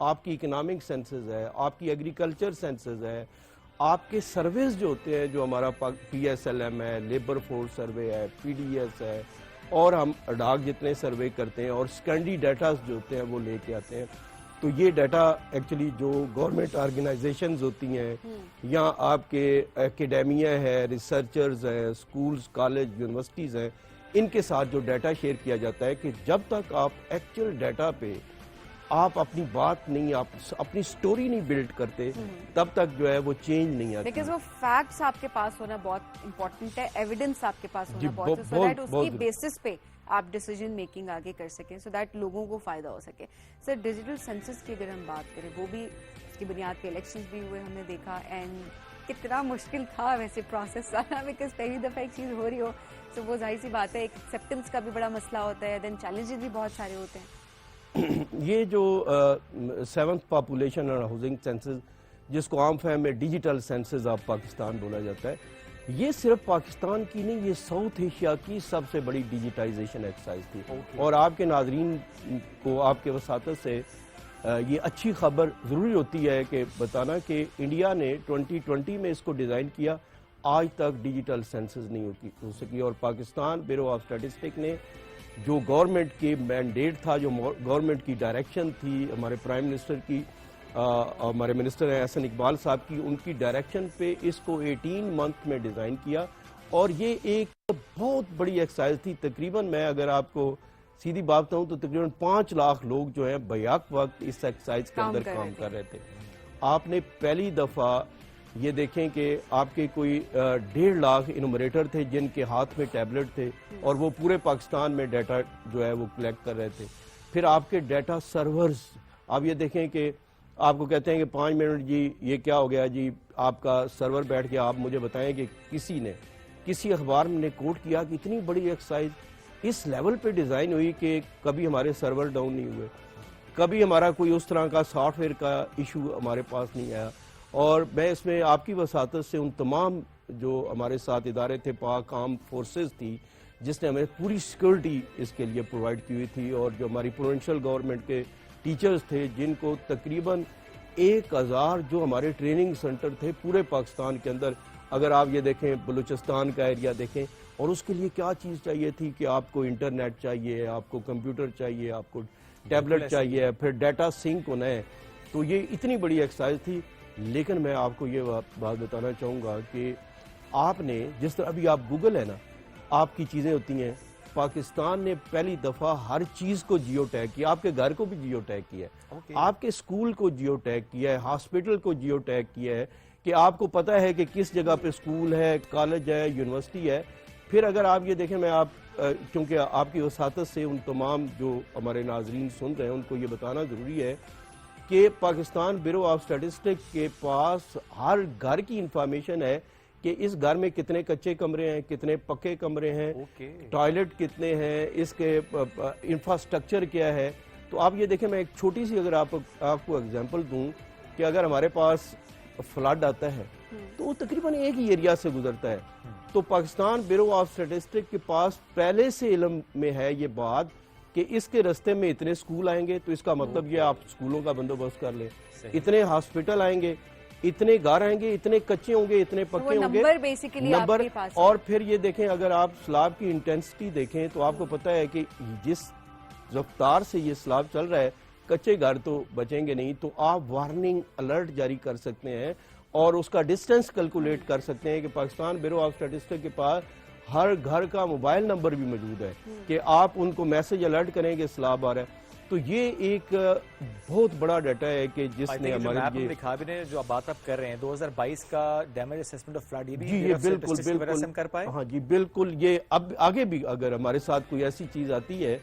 آپ کی اکنامک سینسز ہے, آپ کی ایگریکلچر سینسز ہے, آپ کے سرویز جو ہوتے ہیں, جو ہمارا پی ایس ایل ایم ہے, لیبر فورس سروے ہے, پی ڈی ایس ہے, اور ہم اڈاگ جتنے سروے کرتے ہیں, اور سیکنڈری ڈیٹاز جو ہوتے ہیں وہ لے کے آتے ہیں. تو یہ ڈیٹا ایکچولی جو گورنمنٹ آرگنائزیشنز ہوتی ہیں یا آپ کے اکیڈیمیا ہے, ریسرچرز ہیں, سکولز, کالج, یونیورسٹیز ہیں, ان کے ساتھ جو ڈیٹا شیئر کیا جاتا ہے کہ جب تک آپ ایکچوئل ڈیٹا پہ آپ اپنی بات نہیں, آپ اپنی سٹوری نہیں بلڈ کرتے, تب تک جو ہے وہ چینج نہیں آتی. لیکن وہ فیکٹس آپ کے پاس ہونا بہت امپورٹنٹ ہے, ایویڈنس آپ کے پاس ہونا بہت, سو دیٹ اس کی بیسس پہ آپ ڈیسیجن میکنگ آگے کر سکیں, سو دیٹ لوگوں کو فائدہ ہو سکے. سر ڈیجیٹل سینسس کی اگر ہم بات کریں, وہ بھی اس کی بنیاد پہ الیکشنز بھی ہوئے, ہم نے دیکھا, اینڈ کتنا مشکل تھا ویسے پروسیس سارا, بیکاز پہلی دفعہ ایک چیز ہو رہی ہو, تو وہ ظاہر سی بات ہے ایک ایکسیپٹنس کا بھی بڑا مسئلہ ہوتا ہے, دین چیلنجز بھی بہت سارے ہوتے ہیں. یہ جو 7th پاپولیشن اور ہاؤسنگ سینسز, جس کو عام فہم میں ڈیجیٹل سینسز آف پاکستان بولا جاتا ہے, یہ صرف پاکستان کی نہیں, یہ ساؤتھ ایشیا کی سب سے بڑی ڈیجیٹائزیشن ایکسرسائز تھی. اور آپ کے ناظرین کو آپ کے وساطت سے یہ اچھی خبر ضروری ہوتی ہے کہ بتانا کہ انڈیا نے 2020 میں اس کو ڈیزائن کیا, آج تک ڈیجیٹل سینسز نہیں ہو سکی. اور پاکستان بیورو آف اسٹیٹسٹک نے جو گورنمنٹ کے مینڈیٹ تھا, جو گورنمنٹ کی ڈائریکشن تھی, ہمارے پرائم منسٹر کی, ہمارے منسٹر ہیں احسن اقبال صاحب کی, ان کی ڈائریکشن پہ اس کو 18 منتھ میں ڈیزائن کیا. اور یہ ایک بہت بڑی ایکسرسائز تھی. تقریباً میں اگر آپ کو سیدھی بات بتاؤں تو تقریباً 5 لاکھ لوگ جو ہیں بیک وقت اس ایکسرسائز کے اندر کام کر رہے تھے. آپ نے پہلی دفعہ یہ دیکھیں کہ آپ کے کوئی 1.5 لاکھ انومریٹر تھے جن کے ہاتھ میں ٹیبلٹ تھے, اور وہ پورے پاکستان میں ڈیٹا جو ہے وہ کلیکٹ کر رہے تھے. پھر آپ کے ڈیٹا سرورز, آپ یہ دیکھیں کہ آپ کو کہتے ہیں کہ 5 منٹ جی یہ کیا ہو گیا جی, آپ کا سرور بیٹھ گیا, آپ مجھے بتائیں کہ کسی اخبار میں نے کوٹ کیا کہ اتنی بڑی ایکسرسائز اس لیول پہ ڈیزائن ہوئی کہ کبھی ہمارے سرور ڈاؤن نہیں ہوئے, کبھی ہمارا کوئی اس طرح کا سافٹ ویئر کا ایشو ہمارے پاس نہیں آیا. اور میں اس میں آپ کی وساطت سے ان تمام جو ہمارے ساتھ ادارے تھے, پاک آرم فورسز تھی جس نے ہمیں پوری سیکورٹی اس کے لیے پرووائڈ کی ہوئی تھی, اور جو ہماری پروونشل گورنمنٹ کے ٹیچرز تھے جن کو تقریباً 1000 جو ہمارے ٹریننگ سینٹر تھے پورے پاکستان کے اندر. اگر آپ یہ دیکھیں بلوچستان کا ایریا دیکھیں, اور اس کے لیے کیا چیز چاہیے تھی کہ آپ کو انٹرنیٹ چاہیے, آپ کو کمپیوٹر چاہیے, آپ کو ٹیبلٹ چاہیے, پھر ڈیٹا سنک ہونا ہے. تو یہ اتنی بڑی ایکسرسائز تھی. لیکن میں آپ کو یہ بات بتانا چاہوں گا کہ آپ نے جس طرح ابھی آپ گوگل ہے نا, آپ کی چیزیں ہوتی ہیں, پاکستان نے پہلی دفعہ ہر چیز کو جیو ٹیگ کیا. آپ کے گھر کو بھی جیو ٹیگ کیا ہے, آپ کے اسکول کو جیو ٹیگ کیا ہے, ہاسپٹل کو جیو ٹیگ کیا ہے, کہ آپ کو پتہ ہے کہ کس جگہ پہ اسکول ہے, کالج ہے, یونیورسٹی ہے. پھر اگر آپ یہ دیکھیں, میں آپ چونکہ آپ کی وساطت سے ان تمام جو ہمارے ناظرین سن رہے ہیں ان کو یہ بتانا ضروری ہے کہ پاکستان بیورو آف اسٹیٹسٹک کے پاس ہر گھر کی انفارمیشن ہے کہ اس گھر میں کتنے کچے کمرے ہیں, کتنے پکے کمرے ہیں, ٹوائلٹ کتنے ہیں, اس کے انفراسٹرکچر کیا ہے. تو آپ یہ دیکھیں, میں ایک چھوٹی سی اگر آپ کو اگزامپل دوں کہ اگر ہمارے پاس فلڈ آتا ہے تو وہ تقریباً ایک ہی ایریا سے گزرتا ہے. تو پاکستان بیورو آف اسٹیٹسٹک کے پاس پہلے سے علم میں ہے یہ بات کہ اس کے رستے میں اتنے سکول آئیں گے, تو اس کا مطلب یہ آپ سکولوں کا بندوبست کر لیں. اتنے ہاسپٹل آئیں گے, اتنے گھر آئیں گے, اتنے کچے ہوں گے, اتنے پکے ہوں گے, نمبر. اور پھر یہ دیکھیں, اگر آپ سلاب کی انٹینسٹی دیکھیں تو آپ کو پتہ ہے کہ جس رفتار سے یہ سلاب چل رہا ہے, کچے گھر تو بچیں گے نہیں. تو آپ وارننگ الرٹ جاری کر سکتے ہیں اور اس کا ڈسٹنس کیلکولیٹ کر سکتے ہیں کہ پاکستان بیورو آف اسٹیٹسٹک کے پاس ہر گھر کا موبائل نمبر بھی موجود ہے کہ آپ ان کو میسج الرٹ کریں کہ سیلاب آ رہا ہے. تو یہ ایک بہت بڑا ڈیٹا ہے کہ جس نے ہمارے دکھا بھی نے جو بات آپ کر رہے ہیں 2022 کا ڈیمیج اسیسمنٹ آف فلڈ, یہ بھی جی بالکل کر پائے. ہاں جی بالکل. یہ اب آگے بھی اگر ہمارے ساتھ کوئی ایسی چیز آتی ہے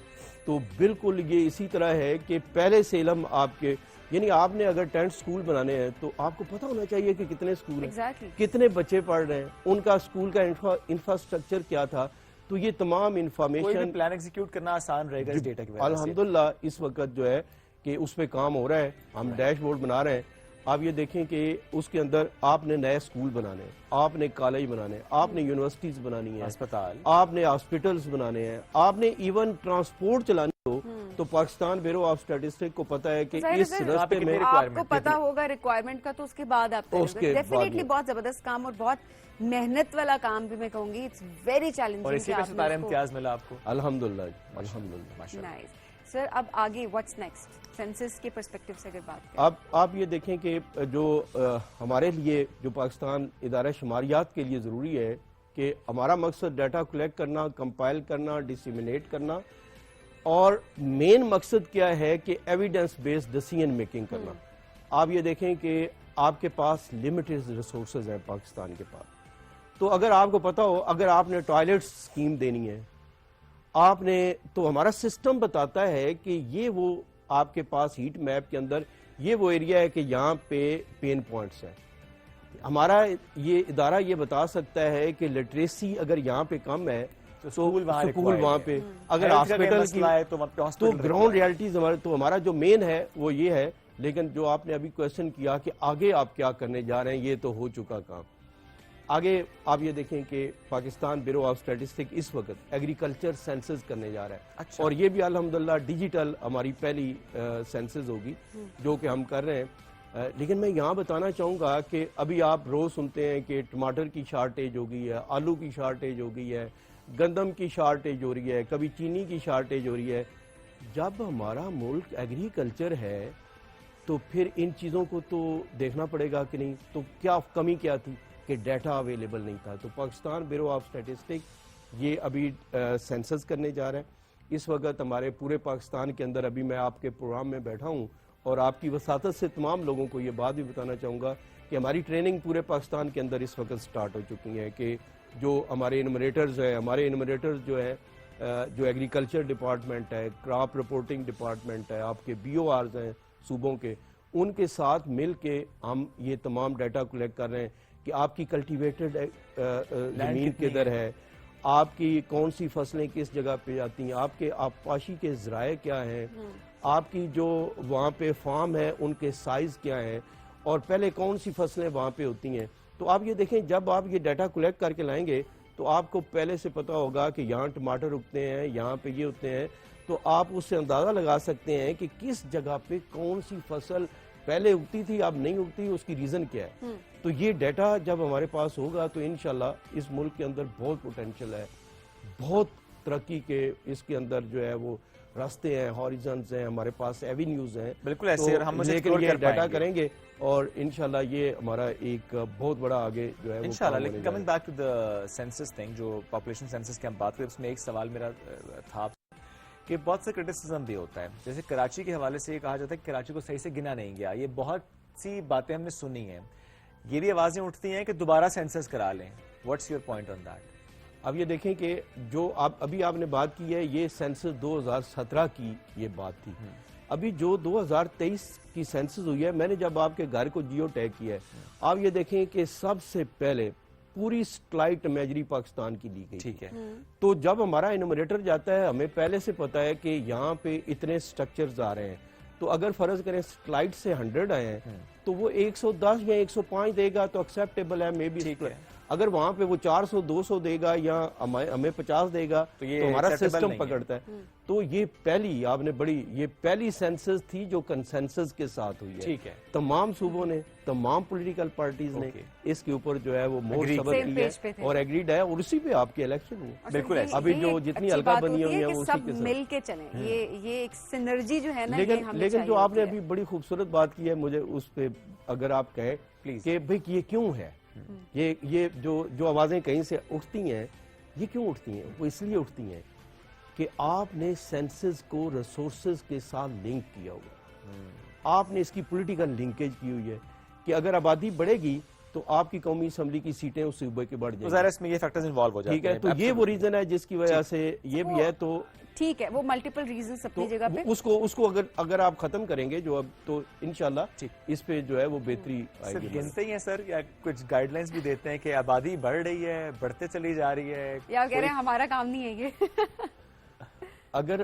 تو بالکل یہ اسی طرح ہے کہ پہلے سے علم آپ کے, یعنی آپ نے اگر 10 سکول بنانے ہیں تو آپ کو پتہ ہونا چاہیے کہ کتنے سکول ہیں, کتنے بچے پڑھ رہے ہیں, ان کا سکول کا انفراسٹرکچر کیا تھا. تو یہ تمام انفارمیشن پلان ایگزیکیوٹ کرنا آسان رہے گا اس ڈیٹا کی وجہ سے. الحمدللہ اس وقت جو ہے کہ اس پہ کام ہو رہا ہے, ہم ڈیش بورڈ بنا رہے ہیں. آپ یہ دیکھیں کہ اس کے اندر آپ نے نئے سکول بنانے ہیں, آپ نے کالج بنانے ہیں, آپ نے یونیورسٹیز بنانی ہیں, ہسپتال, آپ نے ہاسپٹلز بنانے ہیں, آپ نے ایون ٹرانسپورٹ چلانے ہو تو پاکستان بیورو آف اسٹیٹسٹک کو پتا ہے کہ اس راستے میں آپ کو پتا ہوگا ریکوائرمنٹ کا، تو اس کے بعد آپ ڈیفینیٹلی بہت زبردست کام اور بہت محنت والا کام بھی میں کہوں گی، اٹس ویری چیلنجنگ. اور اسی میں ستارہ امتیاز ملا آپ کو الحمدللہ الحمدللہ. نائس سر. اب آگے واٹس نیکسٹ سینسس کے پرسپیکٹو سے اگر بات کریں؟ اب آپ یہ دیکھیں کہ جو ہمارے لیے جو پاکستان ادارہ شماریات کے لیے ضروری ہے کہ ہمارا مقصد ڈیٹا کلیکٹ کرنا، کمپائل کرنا، ڈسیمینیٹ کرنا، اور مین مقصد کیا ہے کہ ایویڈنس بیسڈ ڈیسیژن میکنگ کرنا. آپ یہ دیکھیں کہ آپ کے پاس لمیٹڈ ریسورسز ہیں پاکستان کے پاس. تو اگر آپ کو پتا ہو، اگر آپ نے ٹوائلٹ سکیم دینی ہے آپ نے، تو ہمارا سسٹم بتاتا ہے کہ یہ وہ آپ کے پاس ہیٹ میپ کے اندر یہ وہ ایریا ہے کہ یہاں پہ پین پوائنٹس ہیں. ہمارا یہ ادارہ یہ بتا سکتا ہے کہ لٹریسی اگر یہاں پہ کم ہے تو سکول وہاں پہ، اگر ہاسپٹل کی تو گراؤنڈ ریالٹیز ہمارے، تو ہمارا جو مین ہے وہ یہ ہے. لیکن جو آپ نے ابھی کویشچن کیا کہ آگے آپ کیا کرنے جا رہے ہیں، یہ تو ہو چکا کام. آگے آپ یہ دیکھیں کہ پاکستان بیورو آف اسٹیٹسٹک اس وقت ایگریکلچر سینسز کرنے جا رہا ہے. اور یہ بھی الحمدللہ ڈیجیٹل ہماری پہلی سینسز ہوگی جو کہ ہم کر رہے ہیں. لیکن میں یہاں بتانا چاہوں گا کہ ابھی آپ روز سنتے ہیں کہ ٹماٹر کی شارٹیج ہو گئی ہے، آلو کی شارٹیج ہو گئی ہے، گندم کی شارٹیج ہو رہی ہے، کبھی چینی کی شارٹیج ہو رہی ہے. جب ہمارا ملک ایگریکلچر ہے تو پھر ان چیزوں کو تو دیکھنا پڑے گا کہ نہیں. تو کیا کمی کیا تھی کہ ڈیٹا اویلیبل نہیں تھا. تو پاکستان بیورو آف اسٹیٹسٹک یہ ابھی سینسس کرنے جا رہا ہے. اس وقت ہمارے پورے پاکستان کے اندر، ابھی میں آپ کے پروگرام میں بیٹھا ہوں اور آپ کی وساطت سے تمام لوگوں کو یہ بات بھی بتانا چاہوں گا کہ ہماری ٹریننگ پورے پاکستان کے اندر اس وقت سٹارٹ ہو چکی ہے کہ جو ہمارے انومریٹرز ہیں، ہمارے انومریٹرز جو ہیں، جو ایگریکلچر ڈپارٹمنٹ ہے، کراپ رپورٹنگ ڈپارٹمنٹ ہے، آپ کے بی او آرز ہیں صوبوں کے، ان کے ساتھ مل کے ہم یہ تمام ڈیٹا کلیکٹ کر رہے ہیں کہ آپ کی کلٹیویٹڈ زمین کدھر ہے، آپ کی کون سی فصلیں کس جگہ پہ آتی ہیں، آپ کے آبپاشی کے ذرائع کیا ہیں، آپ کی جو وہاں پہ فارم ہے ان کے سائز کیا ہیں، اور پہلے کون سی فصلیں وہاں پہ ہوتی ہیں. تو آپ یہ دیکھیں جب آپ یہ ڈیٹا کلیکٹ کر کے لائیں گے تو آپ کو پہلے سے پتا ہوگا کہ یہاں ٹماٹر اگتے ہیں، یہاں پہ یہ ہوتے ہیں. تو آپ اس سے اندازہ لگا سکتے ہیں کہ کس جگہ پہ کون سی فصل پہلے اگتی تھی اب نہیں اگتی، اس کی ریزن کیا ہے. تو یہ ڈیٹا جب ہمارے پاس ہوگا تو انشاءاللہ اس ملک کے اندر بہت پوٹینشل ہے، بہت ترقی کے اس کے اندر جو ہے وہ راستے ہیں، ہاریزنز ہیں، ہمارے پاس ایوینیوز ہیں. بالکل ایسے ہم لیکن یہ ڈیٹا کریں گے اور انشاءاللہ یہ ہمارا ایک بہت بڑا آگے جو ہے انشاءاللہ. لیکن coming back to the census thing, جو پاپولیشن سینسس کی ہم بات کریں، اس میں ایک سوال میرا تھا کہ بہت سے کرٹیسزم بھی ہوتا ہے. جیسے کراچی کے حوالے سے یہ کہا جاتا ہے کہ کراچی کو صحیح سے گنا نہیں گیا. یہ بہت سی باتیں ہم نے سنی ہیں، یہ بھی آوازیں اٹھتی ہیں کہ دوبارہ سینسس کرا لیں. What's your point on that? اب یہ دیکھیں کہ جو ابھی آپ نے بات کی ہے یہ سینسس 2017 کی یہ بات تھی. ابھی جو 2023 کی سینسس ہوئی ہے، میں نے جب آپ کے گھر کو جیو ٹیگ کیا ہے، آپ یہ دیکھیں کہ سب سے پہلے پوری سیٹلائٹ امیجری پاکستان کی لی گئی. ٹھیک ہے. تو جب ہمارا انومریٹر جاتا ہے ہمیں پہلے سے پتا ہے کہ یہاں پہ اتنے سٹرکچرز آ رہے ہیں. تو اگر فرض کریں سیٹلائٹ سے 100 آئے ہیں تو وہ 110 یا 105 دے گا تو ایکسیپٹیبل ہے. مے بی اگر وہاں پہ وہ 400 200 دے گا یا ہمیں 50 دے گا تو ہمارا سسٹم پکڑتا ہے. تو یہ پہلی آپ نے یہ پہلی سینسس تھی جو کنسنسس کے ساتھ ہوئی ہے. ٹھیک ہے. تمام صوبوں نے، تمام پولیٹیکل پارٹیز نے اس کے اوپر جو ہے وہ مور صبر کی ہے اور ایگریڈ ہے، اور اسی پہ آپ کے الیکشن ہوئے. بالکل. ابھی جو جتنی حلقہ بنی ہوئی ہے وہ اسی کے ساتھ مل کے چلیں. یہ ایک سنرجی جو ہے نا، لیکن جو آپ نے ابھی بڑی خوبصورت بات کی ہے، مجھے اس پہ اگر آپ کہیں کہ بھئی یہ کیوں ہے، یہ جو آوازیں کہیں سے اٹھتی ہیں، یہ کیوں اٹھتی ہیں؟ وہ اس لیے اٹھتی ہیں کہ آپ نے سینسز کو ریسورسز کے ساتھ لنک کیا ہوا، آپ نے اس کی پولیٹیکل لنکیج کی ہوئی ہے کہ اگر آبادی بڑھے گی تو آپ کی قومی اسمبلی کی سیٹیں اس صوبے کے بڑھ جائیں گی. اس میں یہ فیکٹرز انوالو ہو جاتے ہیں. ٹھیک ہے. تو یہ وہ ریزن ہے جس کی وجہ سے یہ بھی ہے. تو ٹھیک ہے، وہ ملٹیپل ریزنز اپنی جگہ پہ، اس کو اگر آپ ختم کریں گے جو اب، تو انشاءاللہ اس پہ جو ہے وہ بہتری آئے گی. گنتے ہی ہیں سر یا کچھ گائیڈ لائنز بھی دیتے ہیں کہ آبادی بڑھ رہی ہے، بڑھتے چلی جا رہی ہے، یا کہہ رہے ہیں ہمارا کام نہیں ہے یہ؟ اگر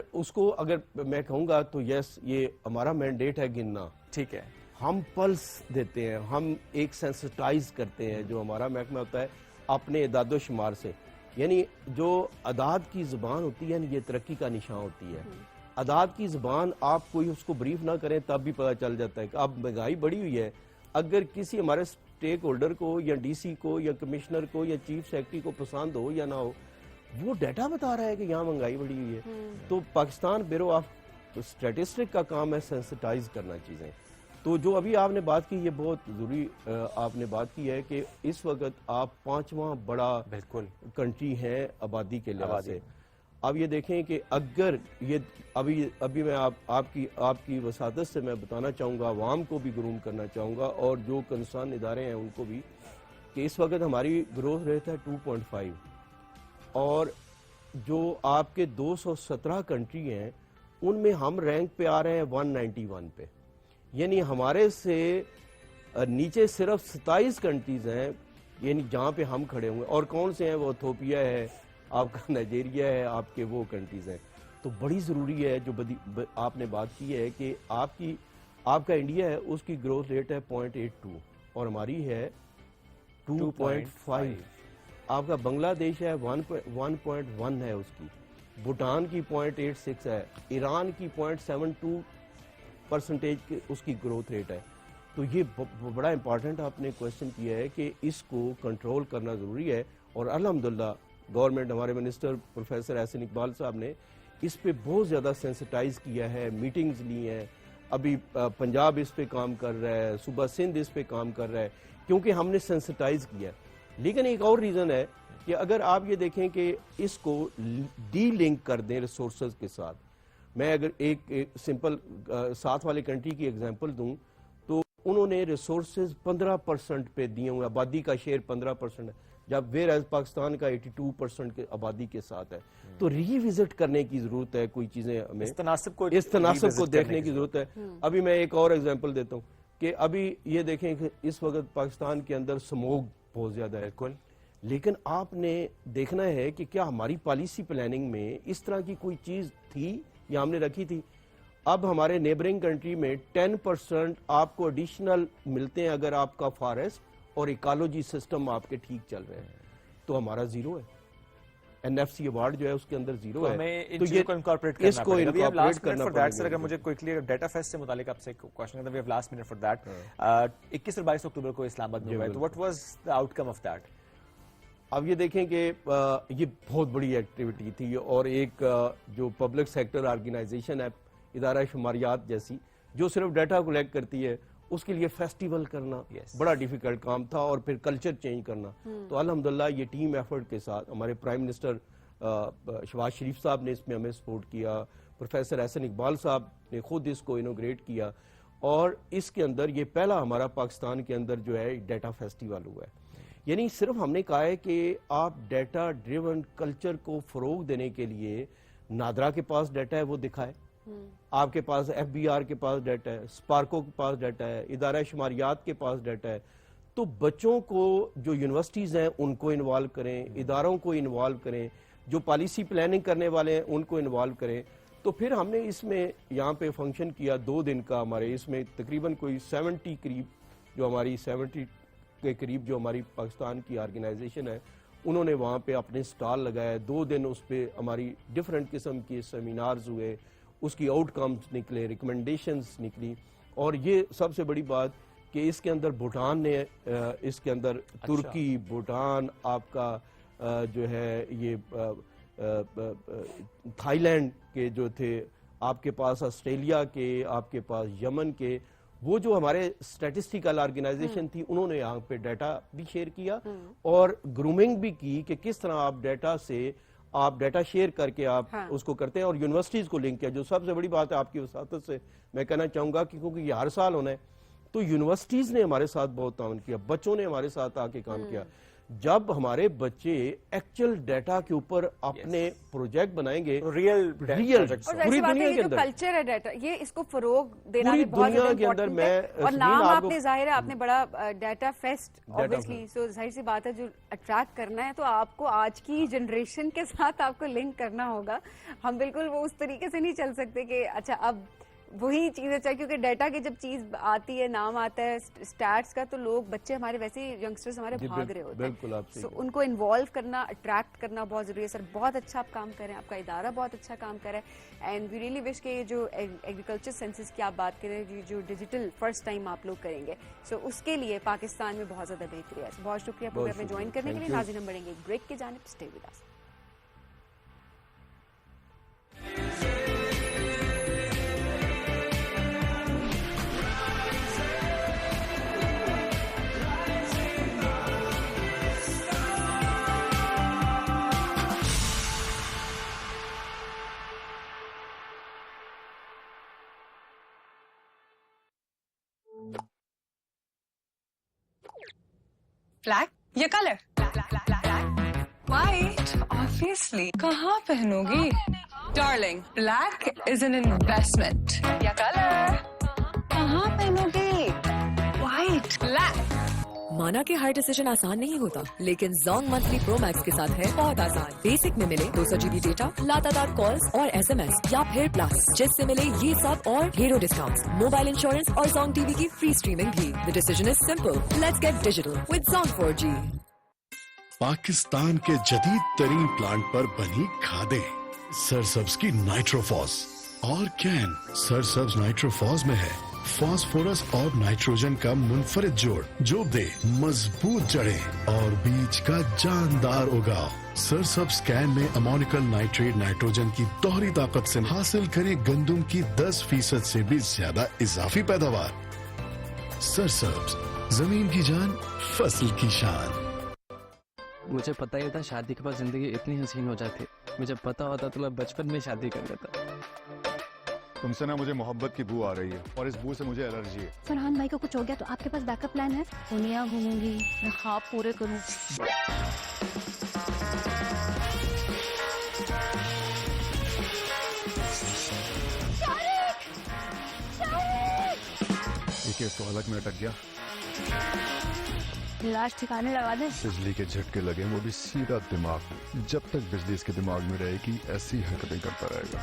میں کہوں گا تو یس، یہ ہمارا مینڈیٹ ہے گننا. ٹھیک ہے. ہم پلس دیتے ہیں، ہم ایک سینسٹائز کرتے ہیں جو ہمارا محکمہ ہوتا ہے اپنے اعداد و شمار سے. یعنی جو اعداد کی زبان ہوتی ہے یہ ترقی کا نشان ہوتی ہے. اعداد کی زبان آپ کوئی اس کو بریف نہ کریں تب بھی پتہ چل جاتا ہے کہ اب مہنگائی بڑی ہوئی ہے. اگر کسی ہمارے اسٹیک ہولڈر کو یا ڈی سی کو یا کمشنر کو یا چیف سیکرٹری کو پسند ہو یا نہ ہو, وہ ڈیٹا بتا رہا ہے کہ یہاں مہنگائی بڑی ہوئی ہے. تو پاکستان بیورو آف اسٹیٹسٹک کا کام ہے سینسٹائز کرنا چیزیں. تو جو ابھی آپ نے بات کی, یہ بہت ضروری آپ نے بات کی ہے کہ اس وقت آپ 5واں بڑا بالکل کنٹری ہے آبادی کے لحاظ سے. اب یہ دیکھیں کہ اگر یہ ابھی میں آپ کی وساطت سے میں بتانا چاہوں گا, عوام کو بھی گروم کرنا چاہوں گا اور جو کنسرن ادارے ہیں ان کو بھی, کہ اس وقت ہماری گروتھ ریٹ ہے 2.5 اور جو آپ کے 217 کنٹری ہیں ان میں ہم رینک پہ آ رہے ہیں 191 پہ. یعنی ہمارے سے نیچے صرف 27 کنٹریز ہیں یعنی جہاں پہ ہم کھڑے ہوئے. اور کون سے ہیں؟ وہ ایتھوپیا ہے, آپ کا نائجیریا ہے, آپ کے وہ کنٹریز ہیں. تو بڑی ضروری ہے جو آپ نے بات کی ہے کہ آپ کا انڈیا ہے اس کی گروتھ ریٹ ہے 0.82 اور ہماری ہے 2.5. آپ کا بنگلہ دیش ہے 1.1 ہے اس کی, بھوٹان کی 0.86 ہے, ایران کی 0.72% اس کی گروتھ ریٹ ہے. تو یہ بڑا امپورٹنٹ آپ نے کویسچن کیا ہے کہ اس کو کنٹرول کرنا ضروری ہے. اور الحمدللہ گورنمنٹ, ہمارے منسٹر پروفیسر احسن اقبال صاحب نے اس پہ بہت زیادہ سینسٹائز کیا ہے, میٹنگز لی ہیں. ابھی پنجاب اس پہ کام کر رہا ہے, صوبہ سندھ اس پہ کام کر رہا ہے, کیونکہ ہم نے سینسٹائز کیا ہے. لیکن ایک اور ریزن ہے کہ اگر آپ یہ دیکھیں کہ اس کو ڈی لنک کر دیں ریسورسز کے ساتھ. میں اگر ایک سمپل ساتھ والے کنٹری کی ایگزامپل دوں تو انہوں نے ریسورسز 15% پہ دیے ہوئے, آبادی کا شیئر 15% ہے, جب ویر ایز پاکستان کا 82% کے آبادی کے ساتھ ہے. تو ری وزٹ کرنے کی ضرورت ہے, کوئی چیزیں ہمیں اس تناسب کو دیکھنے کی ضرورت ہے. ابھی میں ایک اور ایگزامپل دیتا ہوں کہ ابھی یہ دیکھیں کہ اس وقت پاکستان کے اندر سموگ بہت زیادہ ہے, لیکن آپ نے دیکھنا ہے کہ کیا ہماری پالیسی پلاننگ میں اس طرح کی کوئی چیز تھی یا ہم نے رکھی تھی. اب ہمارے نیبرنگ کنٹری میں 10% آپ کو ایڈیشنل ملتے ہیں اگر آپ کا فارسٹ اور ایکالوجی سسٹم آپ کے ٹھیک چل رہے ہیں, تو ہمارا زیرو ہے. NFC ایوارڈ جو ہے اس کے اندر زیرو ہے. تو یہ کو انکارپوریٹ کرنا پڑے گا. کرنا پڑے گا. اگر مجھے کوئکلی ڈیٹا فیسٹ سے متعلق آپ سے کوشچن ہے, we have last minute for that. 21 اور 22 اکتوبر کو اسلام آباد میں ہوا ہے, تو what was the out come of that? اب یہ دیکھیں کہ یہ بہت بڑی ایکٹیویٹی تھی اور ایک جو پبلک سیکٹر آرگنائزیشن ہے, ادارہ شماریات جیسی, جو صرف ڈیٹا کلیکٹ کرتی ہے, اس کے لیے فیسٹیول کرنا بڑا ڈیفیکلٹ کام تھا اور پھر کلچر چینج کرنا. تو الحمدللہ یہ ٹیم ایفرٹ کے ساتھ ہمارے پرائم منسٹر شہباز شریف صاحب نے اس میں ہمیں سپورٹ کیا, پروفیسر احسن اقبال صاحب نے خود اس کو انوگریٹ کیا, اور اس کے اندر یہ پہلا ہمارا پاکستان کے اندر جو ہے ڈیٹا فیسٹیول ہوا ہے. یعنی صرف ہم نے کہا ہے کہ آپ ڈیٹا ڈریون کلچر کو فروغ دینے کے لیے نادرا کے پاس ڈیٹا ہے وہ دکھائے, آپ کے پاس FBR کے پاس ڈیٹا ہے, سپارکو کے پاس ڈیٹا ہے, ادارہ شماریات کے پاس ڈیٹا ہے. تو بچوں کو جو یونیورسٹیز ہیں ان کو انوالو کریں, اداروں کو انوالو کریں, جو پالیسی پلاننگ کرنے والے ہیں ان کو انوالو کریں. تو پھر ہم نے اس میں یہاں پہ فنکشن کیا 2 دن کا. ہمارے اس میں تقریباً کوئی 70 قریب جو ہماری 70 کے قریب جو ہماری پاکستان کی آرگنائزیشن ہے, انہوں نے وہاں پہ اپنے سٹال لگائے. 2 دن اس پہ ہماری ڈیفرنٹ قسم کے سیمینارز ہوئے, اس کی آؤٹ کمز نکلے, ریکمنڈیشنز نکلی. اور یہ سب سے بڑی بات کہ اس کے اندر بھوٹان نے, اس کے اندر ترکی, بھوٹان, آپ کا جو ہے یہ تھائی لینڈ کے جو تھے, آپ کے پاس آسٹریلیا کے, آپ کے پاس یمن کے, وہ جو ہمارے اسٹیٹسٹیکل آرگنائزیشن تھی انہوں نے یہاں پہ ڈیٹا بھی شیئر کیا اور گرومنگ بھی کی کہ کس طرح آپ ڈیٹا سے آپ ڈیٹا شیئر کر کے آپ اس کو کرتے ہیں, اور یونیورسٹیز کو لنک کیا. جو سب سے بڑی بات ہے آپ کی وساطت سے میں کہنا چاہوں گا کہ کیونکہ یہ ہر سال ہونا ہے, تو یونیورسٹیز نے ہمارے ساتھ بہت تعاون کیا, بچوں نے ہمارے ساتھ آ کے کام کیا. جب ہمارے بچے ایکچوئل ڈیٹا کے اوپر اپنے پروجیکٹ بنائیں گے, ریئل پوری دنیا کے اندر کلچر ہے ڈیٹا, یہ اس کو فروغ دینا بھی بہت امپورٹنٹ ہے. اور نام آپ نے ظاہر ہے آپ نے بڑا ڈیٹا فیسٹ obviously, سو ظاہر سی بات ہے جو اٹریکٹ کرنا ہے تو آپ کو آج کی جنریشن کے ساتھ آپ کو لنک کرنا ہوگا. ہم بالکل وہ اس طریقے سے نہیں چل سکتے کہ اچھا اب وہی چیزیں چاہیے کیونکہ ڈیٹا کی جب چیز آتی ہے, نام آتا ہے اسٹیٹس کا, تو لوگ بچے ہمارے ویسے ہی ینگسٹرز ہمارے بھاگ رہے ہوتے ہیں. سو ان کو انوالو کرنا, اٹریکٹ کرنا بہت ضروری ہے. سر بہت اچھا آپ کام کر رہے ہیں, آپ کا ادارہ بہت اچھا کام کر رہا ہے, اینڈ وی ریئلی وش کہ یہ جو ایگریکلچر سینسس کی آپ بات کریں, جو ڈیجیٹل فرسٹ ٹائم آپ لوگ کریں گے, سو اس کے لیے پاکستان میں بہت زیادہ بہتری ہے. بہت شکریہ پروگرام میں جوائن کرنے کے لیے. ناظرین ہم بڑھیں گے ایک بریک کی جانب, اسٹے ود اس. Black یا کلر؟ White, obviously. کہاں پہنو گی؟ Darling, black is an investment. یا کلر؟ کہاں پہنو گی؟ White, black. مانا کہ ہر ڈیسیجن آسان نہیں ہوتا, لیکن زونگ منتھلی پرو میکس کے ساتھ ہے بہت آسان. بیسک میں ملے 200 GB ڈیٹا, لاتعداد کالز اور SMS, یا پھر پلس جس سے ملے یہ سب اور ڈھیروں ڈسکاؤنٹس, موبائل انشورنس اور زونگ ٹی وی کی فری اسٹریمنگ بھی. The decision is simple. Let's get digital with Zong 4G. Pakistan کے جدید ترین پلانٹ پر بنی کھادیں سرسبز کی نائٹروفوس اور کین. سرسبز نائٹروفوس میں ہے فاسفورس اور نائٹروجن کا منفرد جوڑ جو دے مضبوط جڑیں اور بیج کا جاندار اگاؤ. سرسبز کین میں امونیکل نائٹریٹ نائٹروجن کی دوہری طاقت سے حاصل کریں گندم کی 10% سے بھی زیادہ اضافی پیداوار. سرسبز, زمین کی جان, فصل کی شان. مجھے پتا ہی تھا شادی کے بعد زندگی اتنی حسین ہو جاتی. مجھے پتا ہوتا تو میں بچپن میں شادی کر لیتا. تم سے نا مجھے محبت کی بو آ رہی ہے اور اس بو سے مجھے الرجی ہے. فرحان بھائی کو کچھ ہو گیا تو آپ کے پاس بیک اپ پلان ہے؟ دنیا گھوموں گی, میں خواب پورے کروں. یہ تو حلق میں اٹک گیا. لاش ٹھکانے لگا دیں. بجلی کے جھٹکے لگے, وہ بھی سیدھا دماغ میں. جب تک بجلی اس کے دماغ میں رہے گی ایسی حرکتیں کرتا رہے گا.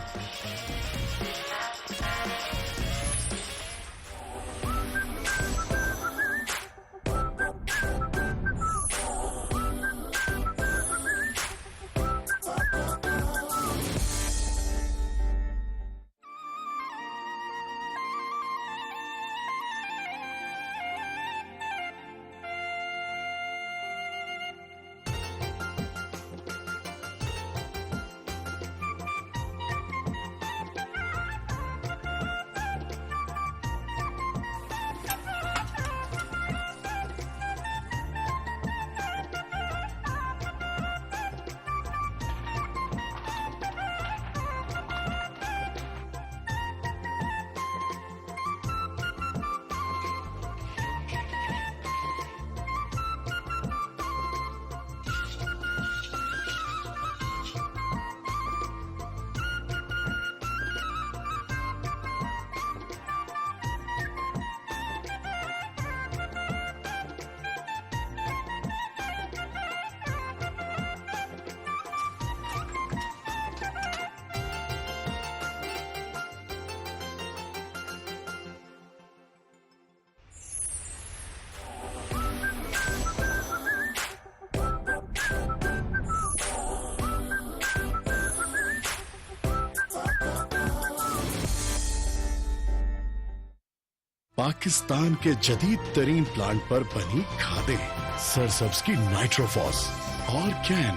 پاکستان کے جدید ترین پلانٹ پر بنی کھادیں سرسبز کی نائٹروفوس اور کین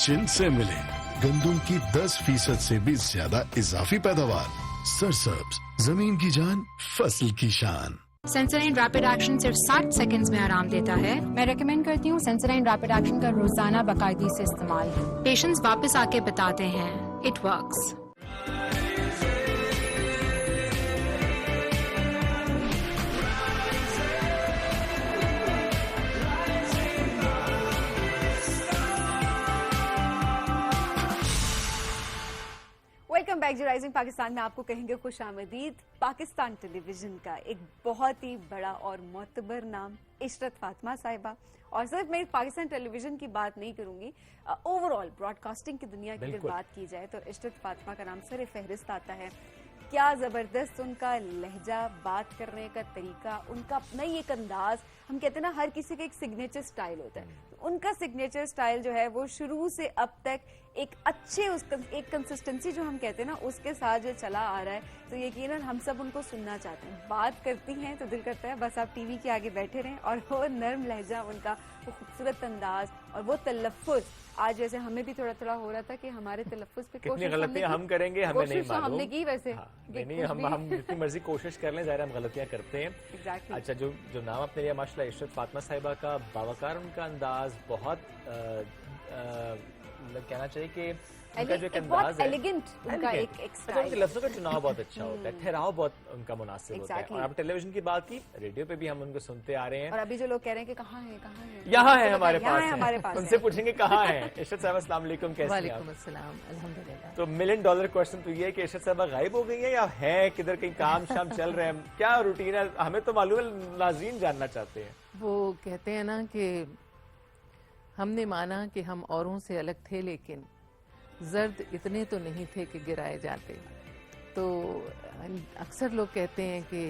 جن سے ملے گندم کی 10% سے بھی زیادہ اضافی پیداوار. سرسبز, زمین کی جان, فصل کی شان. سینسرائن ریپڈ ایکشن صرف 60 سیکنڈز میں آرام دیتا ہے. میں ریکمینڈ کرتی ہوں سینسرائن ریپڈ ایکشن کا روزانہ باقاعدگی سے استعمال. پیشنٹس واپس آ کے بتاتے ہیں it works. Welcome back. Rising Pakistan میں آپ کو کہیں گے خوش آمدید. پاکستان ٹیلی ویژن کا ایک بہت ہی بڑا اور معتبر نام عشرت فاطمہ صاحبہ, اور صرف میں پاکستان ٹیلی ویژن کی بات نہیں کروں گی, اوور آل براڈ کاسٹنگ کی دنیا کی اگر بات کی جائے تو عشرت فاطمہ کا نام سر فہرست آتا ہے. کیا زبردست ان کا لہجہ، بات کرنے کا طریقہ، ان کا اپنا ہی ایک انداز. ہم کہتے ہیں نا ہر کسی کا ایک سگنیچر سٹائل ہوتا ہے، ان کا سگنیچر سٹائل جو ہے وہ شروع سے اب تک ایک اچھے ایک کنسسٹنسی جو ہم کہتے ہیں نا اس کے ساتھ جو چلا آ رہا ہے. تو یقیناً ہم سب ان کو سننا چاہتے ہیں. بات کرتی ہیں تو دل کرتا ہے بس آپ ٹی وی کے آگے بیٹھے رہیں، اور وہ نرم لہجہ ان کا، وہ خوبصورت انداز اور وہ تلفظ. آج جیسے ہمیں بھی تھوڑا تھوڑا ہو رہا تھا کہ ہمارے تلفظ پہ کتنی غلطیاں ہم کریں گے ہمیں نہیں معلوم. ہم نے کی ویسے نہیں، ہم جتنی مرضی کوشش کر لیں، ظاہر ہم غلطیاں کرتے ہیں. اچھا، جو نام آپ نے لیا ماشاءاللہ عشرت فاطمہ صاحبہ کا، باوقار ان کا انداز، بہت کہنا چاہیے کہ ان کا جو ایک انداز ہے ان کے لفظوں کا چناؤ بہت اچھا ہوتا ہے، ٹھہراؤ بہت ان کا مناسب ہوتا ہے. اور آپ ٹیلی ویژن کی بات کی، ریڈیو پہ بھی ہم ان کو سنتے آ رہے ہیں. اور ابھی جو لوگ کہہ رہے ہیں کہ کہاں ہیں یہاں ہیں ہمارے پاس، ان سے پوچھیں گے کہاں ہیں. عشرت صاحبہ السلام علیکم، کیسے ہیں؟ وعلیکم السلام، الحمدللہ. تو $1 ملین کوشچن تو یہ ہے کہ عشرت صاحبہ غائب ہو گئی ہیں یا ہیں کدھر، کہیں کام شام چل رہے ہیں، کیا روٹین ہے؟ ہمیں تو معلوم ہے، ناظرین جاننا چاہتے ہیں. وہ کہتے ہیں نا کہ ہم نے مانا کہ ہم اوروں سے الگ تھے، لیکن زرد اتنے تو نہیں تھے کہ گرائے جاتے. تو اکثر لوگ کہتے ہیں کہ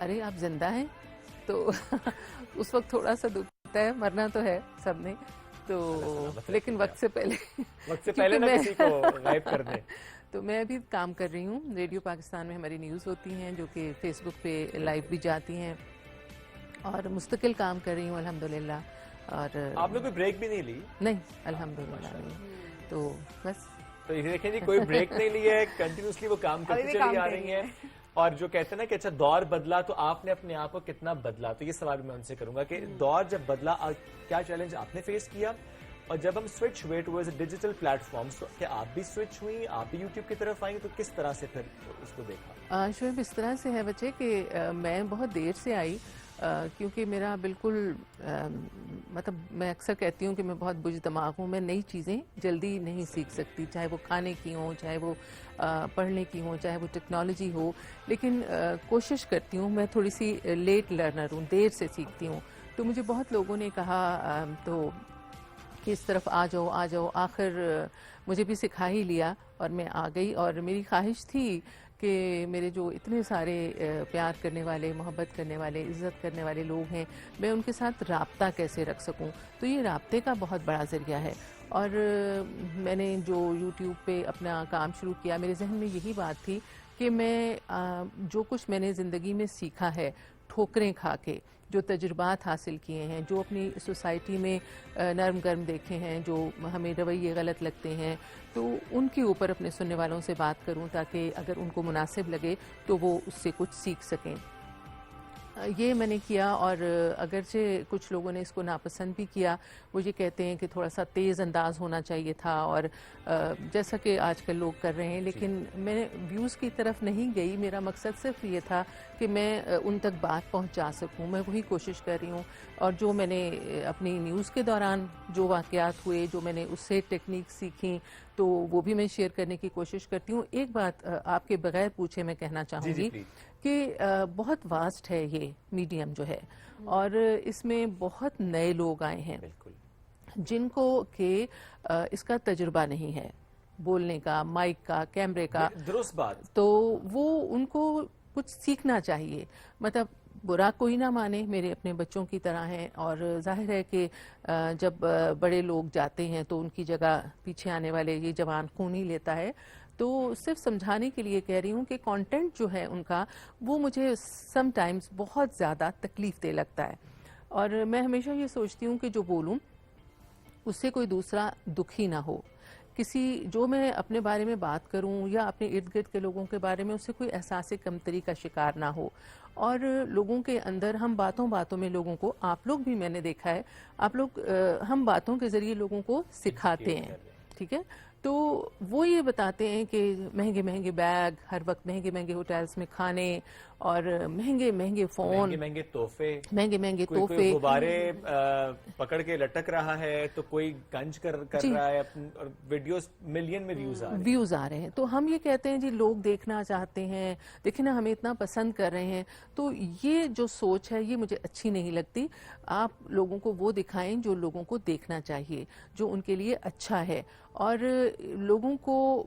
ارے آپ زندہ ہیں، تو اس وقت تھوڑا سا دکھ ہوتا ہے. مرنا تو ہے سب نے، تو لیکن وقت سے پہلے نہ کسی کو غائب کر دیں. تو میں ابھی کام کر رہی ہوں ریڈیو پاکستان میں، ہماری نیوز ہوتی ہیں جو کہ فیس بک پہ لائیو بھی جاتی ہیں، اور مستقل کام کر رہی ہوں الحمدللہ. اور آپ نے کوئی بریک بھی نہیں لی؟ نہیں، الحمدللہ نہیں. تو بس تو یہ دیکھیں جی، کوئی بریک نہیں لی ہے، کنٹینیوسلی وہ کام کرتی چلی آ رہی ہیں. اور جو کہتے ہیں نا کہ اچھا دور بدلا، تو آپ نے اپنے آپ کو کتنا بدلا؟ تو یہ سوال میں ان سے کروں گا کہ دور جب بدلا، کیا چیلنج آپ نے فیس کیا؟ اور جب ہم سوئچ ہوئے ٹوورڈز ڈیجیٹل پلیٹ فارمز، تو کیا آپ بھی سوئچ ہوئی، آپ بھی یوٹیوب کی طرف آئیں، تو کس طرح سے پھر اس کو دیکھا؟ شعیب اس طرح سے ہے بچے کہ میں بہت دیر سے آئی، کیونکہ میرا بالکل مطلب میں اکثر کہتی ہوں کہ میں بہت بج دماغ ہوں. میں نئی چیزیں جلدی نہیں سیکھ سکتی، چاہے وہ کھانے کی ہوں، چاہے وہ پڑھنے کی ہوں، چاہے وہ ٹیکنالوجی ہو. لیکن کوشش کرتی ہوں، میں تھوڑی سی لیٹ لرنر ہوں، دیر سے سیکھتی ہوں. تو مجھے بہت لوگوں نے کہا تو کہ اس طرف آ جاؤ. آخر مجھے بھی سکھا ہی لیا اور میں آ گئی. اور میری خواہش تھی کہ میرے جو اتنے سارے پیار کرنے والے، محبت کرنے والے، عزت کرنے والے لوگ ہیں، میں ان کے ساتھ رابطہ کیسے رکھ سکوں. تو یہ رابطے کا بہت بڑا ذریعہ ہے. اور میں نے جو یوٹیوب پہ اپنا کام شروع کیا، میرے ذہن میں یہی بات تھی کہ میں جو کچھ میں نے زندگی میں سیکھا ہے، ٹھوکریں کھا کے، جو تجربات حاصل کیے ہیں، جو اپنی سوسائٹی میں نرم گرم دیکھے ہیں، جو ہمیں رویے غلط لگتے ہیں، تو ان کے اوپر اپنے سننے والوں سے بات کروں، تاکہ اگر ان کو مناسب لگے تو وہ اس سے کچھ سیکھ سکیں. یہ میں نے کیا. اور اگرچہ کچھ لوگوں نے اس کو ناپسند بھی کیا، وہ یہ کہتے ہیں کہ تھوڑا سا تیز انداز ہونا چاہیے تھا، اور جیسا کہ آج کل لوگ کر رہے ہیں. لیکن میں ویوز کی طرف نہیں گئی. میرا مقصد صرف یہ تھا کہ میں ان تک بات پہنچا سکوں. میں وہی کوشش کر رہی ہوں. اور جو میں نے اپنی نیوز کے دوران جو واقعات ہوئے، جو میں نے اس سے ٹیکنیک سیکھی، تو وہ بھی میں شیئر کرنے کی کوشش کرتی ہوں. ایک بات آپ کے بغیر پوچھے میں کہنا چاہوں گی کہ بہت واسٹ ہے یہ میڈیم جو ہے، اور اس میں بہت نئے لوگ آئے ہیں جن کو کہ اس کا تجربہ نہیں ہے، بولنے کا، مائک کا، کیمرے کا. درست بات. تو وہ ان کو کچھ سیکھنا چاہیے. مطلب برا کوئی نہ مانے، میرے اپنے بچوں کی طرح ہیں. اور ظاہر ہے کہ جب بڑے لوگ جاتے ہیں تو ان کی جگہ پیچھے آنے والے یہ جوان خون ہی لیتا ہے. تو صرف سمجھانے کے لیے کہہ رہی ہوں کہ کانٹینٹ جو ہے ان کا، وہ مجھے سم ٹائمز بہت زیادہ تکلیف دہ لگتا ہے. اور میں ہمیشہ یہ سوچتی ہوں کہ جو بولوں اس سے کوئی دوسرا دکھی نہ ہو. جو میں اپنے بارے میں بات کروں یا اپنے ارد گرد کے لوگوں کے بارے میں، اس سے کوئی احساس کمتری کا شکار نہ ہو. اور لوگوں کے اندر ہم باتوں میں لوگوں کو، آپ لوگ بھی میں نے دیکھا ہے، آپ لوگ ہم باتوں کے ذریعے لوگوں کو سکھاتے ہیں. ٹھیک ہے، تو وہ یہ بتاتے ہیں کہ مہنگے مہنگے بیگ، ہر وقت مہنگے مہنگے ہوٹلز میں کھانے، اور مہنگے مہنگے فون، مہنگے تحفے، مہنگے مہنگے تحفے، کوئی غبارے پکڑ کے لٹک رہا ہے، تو کوئی گنج کر رہا ہے، ویڈیوز ملین میں ویوز آ رہے ہیں. تو ہم یہ کہتے ہیں جی لوگ دیکھنا چاہتے ہیں، دیکھیں نا ہمیں اتنا پسند کر رہے ہیں. تو یہ جو سوچ ہے یہ مجھے اچھی نہیں لگتی. آپ لوگوں کو وہ دکھائیں جو لوگوں کو دیکھنا چاہیے، جو ان کے لیے اچھا ہے. اور لوگوں کو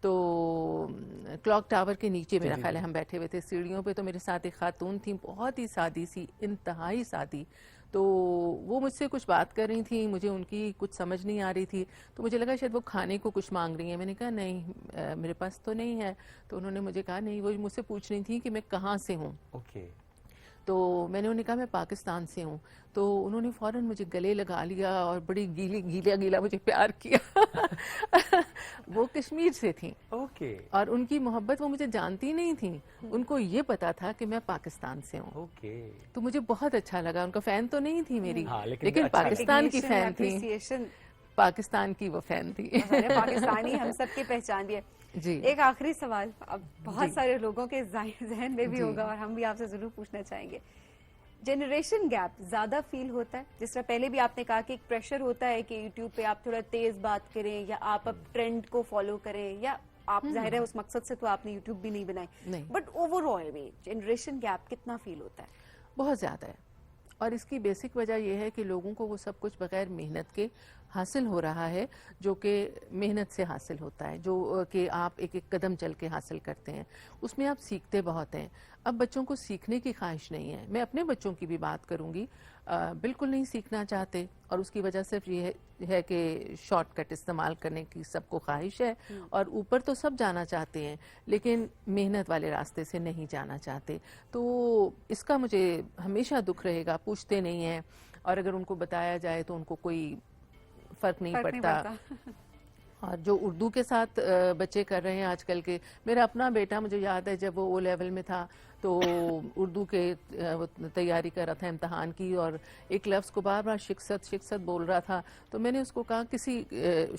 تو کلاک ٹاور کے نیچے میرا خیال ہے ہم بیٹھے ہوئے تھے سیڑھیوں پہ، تو میرے ساتھ ایک خاتون تھی، بہت ہی سادی سی، انتہائی سادی. تو وہ مجھ سے کچھ بات کر رہی تھیں، مجھے ان کی کچھ سمجھ نہیں آ رہی تھی، تو مجھے لگا شاید وہ کھانے کو کچھ مانگ رہی ہیں. میں نے کہا نہیں میرے پاس تو نہیں ہے. تو انہوں نے مجھے کہا نہیں، وہ مجھ سے پوچھ رہی تھیں کہ میں کہاں سے ہوں. تو میں نے انہیں کہا میں پاکستان سے ہوں. تو انہوں نے فوراً مجھے گلے لگا لیا اور بڑی گیلا مجھے پیار کیا. وہ کشمیر سے تھیں اور ان کی محبت، وہ مجھے جانتی نہیں تھیں، ان کو یہ پتا تھا کہ میں پاکستان سے ہوں. تو مجھے بہت اچھا لگا. ان کا فین تو نہیں تھی میری، لیکن پاکستان کی فین تھی، پاکستان کی وہ فین تھی. پاکستانی ہم سب کی پہچان بھی ہے. جی ایک آخری سوال اب بہت سارے لوگوں کے ذہن میں بھی ہوگا اور ہم بھی آپ سے ضرور پوچھنا چاہیں گے. جنریشن گیپ زیادہ فیل ہوتا ہے؟ جس طرح پہلے بھی آپ نے کہا کہ ایک پریشر ہوتا ہے کہ یوٹیوب پہ آپ تھوڑا تیز بات کریں یا آپ اب ٹرینڈ کو فالو کریں، یا آپ ظاہر ہے اس مقصد سے تو آپ نے یوٹیوب بھی نہیں بنائی، بٹ اوور آل میں جنریشن گیپ کتنا فیل ہوتا ہے؟ بہت زیادہ ہے. اور اس کی بیسک وجہ یہ ہے کہ لوگوں کو وہ سب کچھ بغیر محنت کے حاصل ہو رہا ہے، جو کہ محنت سے حاصل ہوتا ہے، جو کہ آپ ایک ایک قدم چل کے حاصل کرتے ہیں. اس میں آپ سیکھتے بہت ہیں. اب بچوں کو سیکھنے کی خواہش نہیں ہے. میں اپنے بچوں کی بھی بات کروں گی، بالکل نہیں سیکھنا چاہتے، اور اس کی وجہ صرف یہ ہے کہ شارٹ کٹ استعمال کرنے کی سب کو خواہش ہے، اور اوپر تو سب جانا چاہتے ہیں لیکن محنت والے راستے سے نہیں جانا چاہتے. تو اس کا مجھے ہمیشہ دکھ رہے گا. پوچھتے نہیں ہیں، اور اگر ان کو بتایا جائے تو ان کو کوئی فرق نہیں پڑتا. اور جو اردو کے ساتھ بچے کر رہے ہیں آج کل کے، میرا اپنا بیٹا مجھے یاد ہے جب وہ او لیول میں تھا تو اردو کے تیاری کر رہا تھا امتحان کی، اور ایک لفظ کو بار بار شکست بول رہا تھا. تو میں نے اس کو کہا، کسی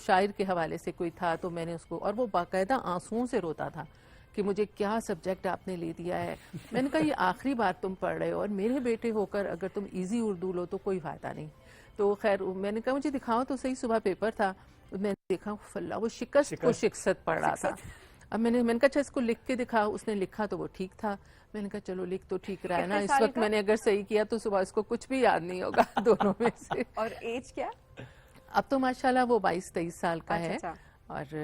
شاعر کے حوالے سے کوئی تھا، تو میں نے اس کو، اور وہ باقاعدہ آنسوؤں سے روتا تھا کہ مجھے کیا سبجیکٹ آپ نے لے دیا ہے. میں نے کہا یہ آخری بار تم پڑھ رہے ہو، اور میرے بیٹے ہو کر اگر تم ایزی اردو لو تو کوئی فائدہ نہیں. تو خیر میں نے کہا مجھے دکھاؤ تو صحیح. صبح پیپر تھا، میں نے دیکھا اللہ وہ شکست پڑھ رہا تھا. اب میں نے کہا اچھا اس کو لکھ کے دکھا. اس نے لکھا تو وہ ٹھیک تھا. میں نے کہا چلو لکھ تو ٹھیک رہا ہے نا. اس وقت میں نے اگر صحیح کیا تو صبح اس کو کچھ بھی یاد نہیں ہوگا دونوں میں سے. اور ایج کیا؟ اب تو ماشاءاللہ وہ 22-23 سال کا ہے، اور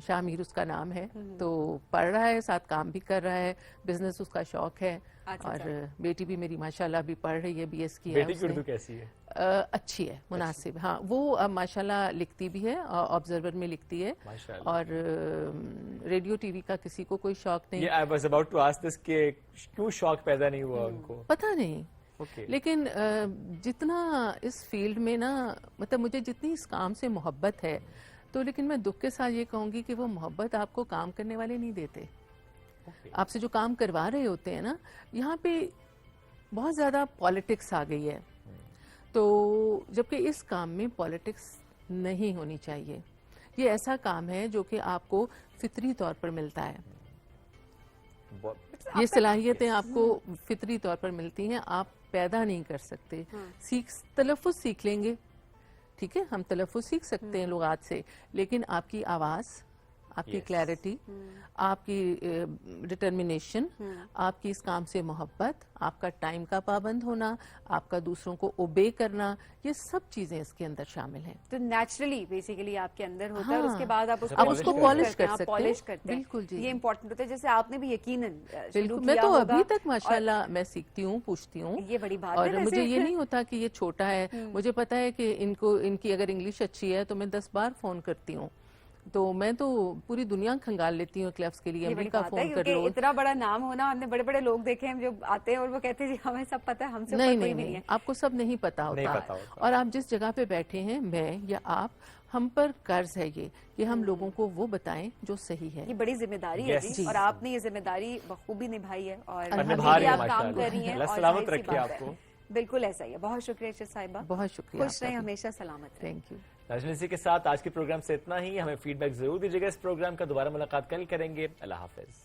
شاہ میر اس کا نام ہے. تو پڑھ رہا ہے، ساتھ کام بھی کر رہا ہے، بزنس اس کا شوق ہے. اور بیٹی بھی میری ماشاءاللہ بھی پڑھ رہی ہے، BS کی ہے. بیٹی کی اردو کیسی ہے؟ اچھی ہے، مناسب. ہاں وہ اب ماشاءاللہ لکھتی بھی ہے، آبزرور میں لکھتی ہے. اور ریڈیو ٹی وی کا کسی کو کوئی شوق نہیں. I was about to ask this کہ کیوں شوق پیدا نہیں ہوا ان کو؟ پتہ نہیں. لیکن جتنا اس فیلڈ میں نا، مطلب مجھے جتنی اس کام سے محبت ہے، تو لیکن میں دکھ کے ساتھ یہ کہوں گی کہ وہ محبت آپ کو کام کرنے والے نہیں دیتے. آپ سے جو کام کروا رہے ہوتے ہیں نا، یہاں پہ بہت زیادہ پالیٹکس آ گئی ہے. تو جبکہ اس کام میں پالیٹکس نہیں ہونی چاہیے. یہ ایسا کام ہے جو کہ آپ کو فطری طور پر ملتا ہے. یہ صلاحیتیں آپ کو فطری طور پر ملتی ہیں، آپ پیدا نہیں کر سکتے. تلفظ سیکھ لیں گے، ٹھیک ہے، ہم تلفظ سیکھ سکتے ہیں لغات سے، لیکن آپ کی آواز، آپ کی کلیئرٹی، آپ کی ڈٹرمنیشن، آپ کی اس کام سے محبت، آپ کا ٹائم کا پابند ہونا، آپ کا دوسروں کو اوبے کرنا، یہ سب چیزیں اس کے اندر شامل ہیں. تو نیچرلی بیسیکلی آپ کے اندر ہوتا ہے، اور اس کے بعد آپ اس کو پالش کر سکتے ہیں. بالکل جی، یہ امپورٹنٹ ہوتا ہے. جیسے آپ نے بھی یقیناً میں تو ابھی تک ماشاءاللہ میں سیکھتی ہوں، پوچھتی ہوں. یہ بڑی بات ہے. اور مجھے یہ نہیں ہوتا کہ یہ چھوٹا ہے. مجھے پتا ہے کہ ان کی اگر انگلش اچھی ہے تو میں 10 بار فون کرتی ہوں. تو میں تو پوری دنیا کھنگال لیتی ہوں کلبس کے لیے. امریکہ فون کر لو. اتنا بڑا نام ہونا، ہم نے بڑے بڑے لوگ دیکھے ہیں جو آتے ہیں اور وہ کہتے ہیں جی ہمیں سب پتا ہے، ہم سے کوئی بھی نہیں ہے. آپ کو سب نہیں پتا ہوتا. اور آپ جس جگہ پہ بیٹھے ہیں، میں یا آپ، ہم پر قرض ہے یہ کہ ہم لوگوں کو وہ بتائیں جو صحیح ہے. یہ بڑی ذمہ داری ہے جی، اور آپ نے یہ ذمہ داری بخوبی نبھائی ہے، اور آپ کام کر رہی ہیں. سلامت رکھیے آپ کو. بالکل ایسا ہی ہے. بہت شکریہ ارشد صاحبہ. بہت شکریہ. خوش رہیں، ہمیشہ سلامت. Thank you. ناظرین اسی کے ساتھ آج کے پروگرام سے اتنا ہی. ہمیں فیڈ بیک ضرور دیجیے گا. اس پروگرام کا دوبارہ ملاقات کل کریں گے. اللہ حافظ.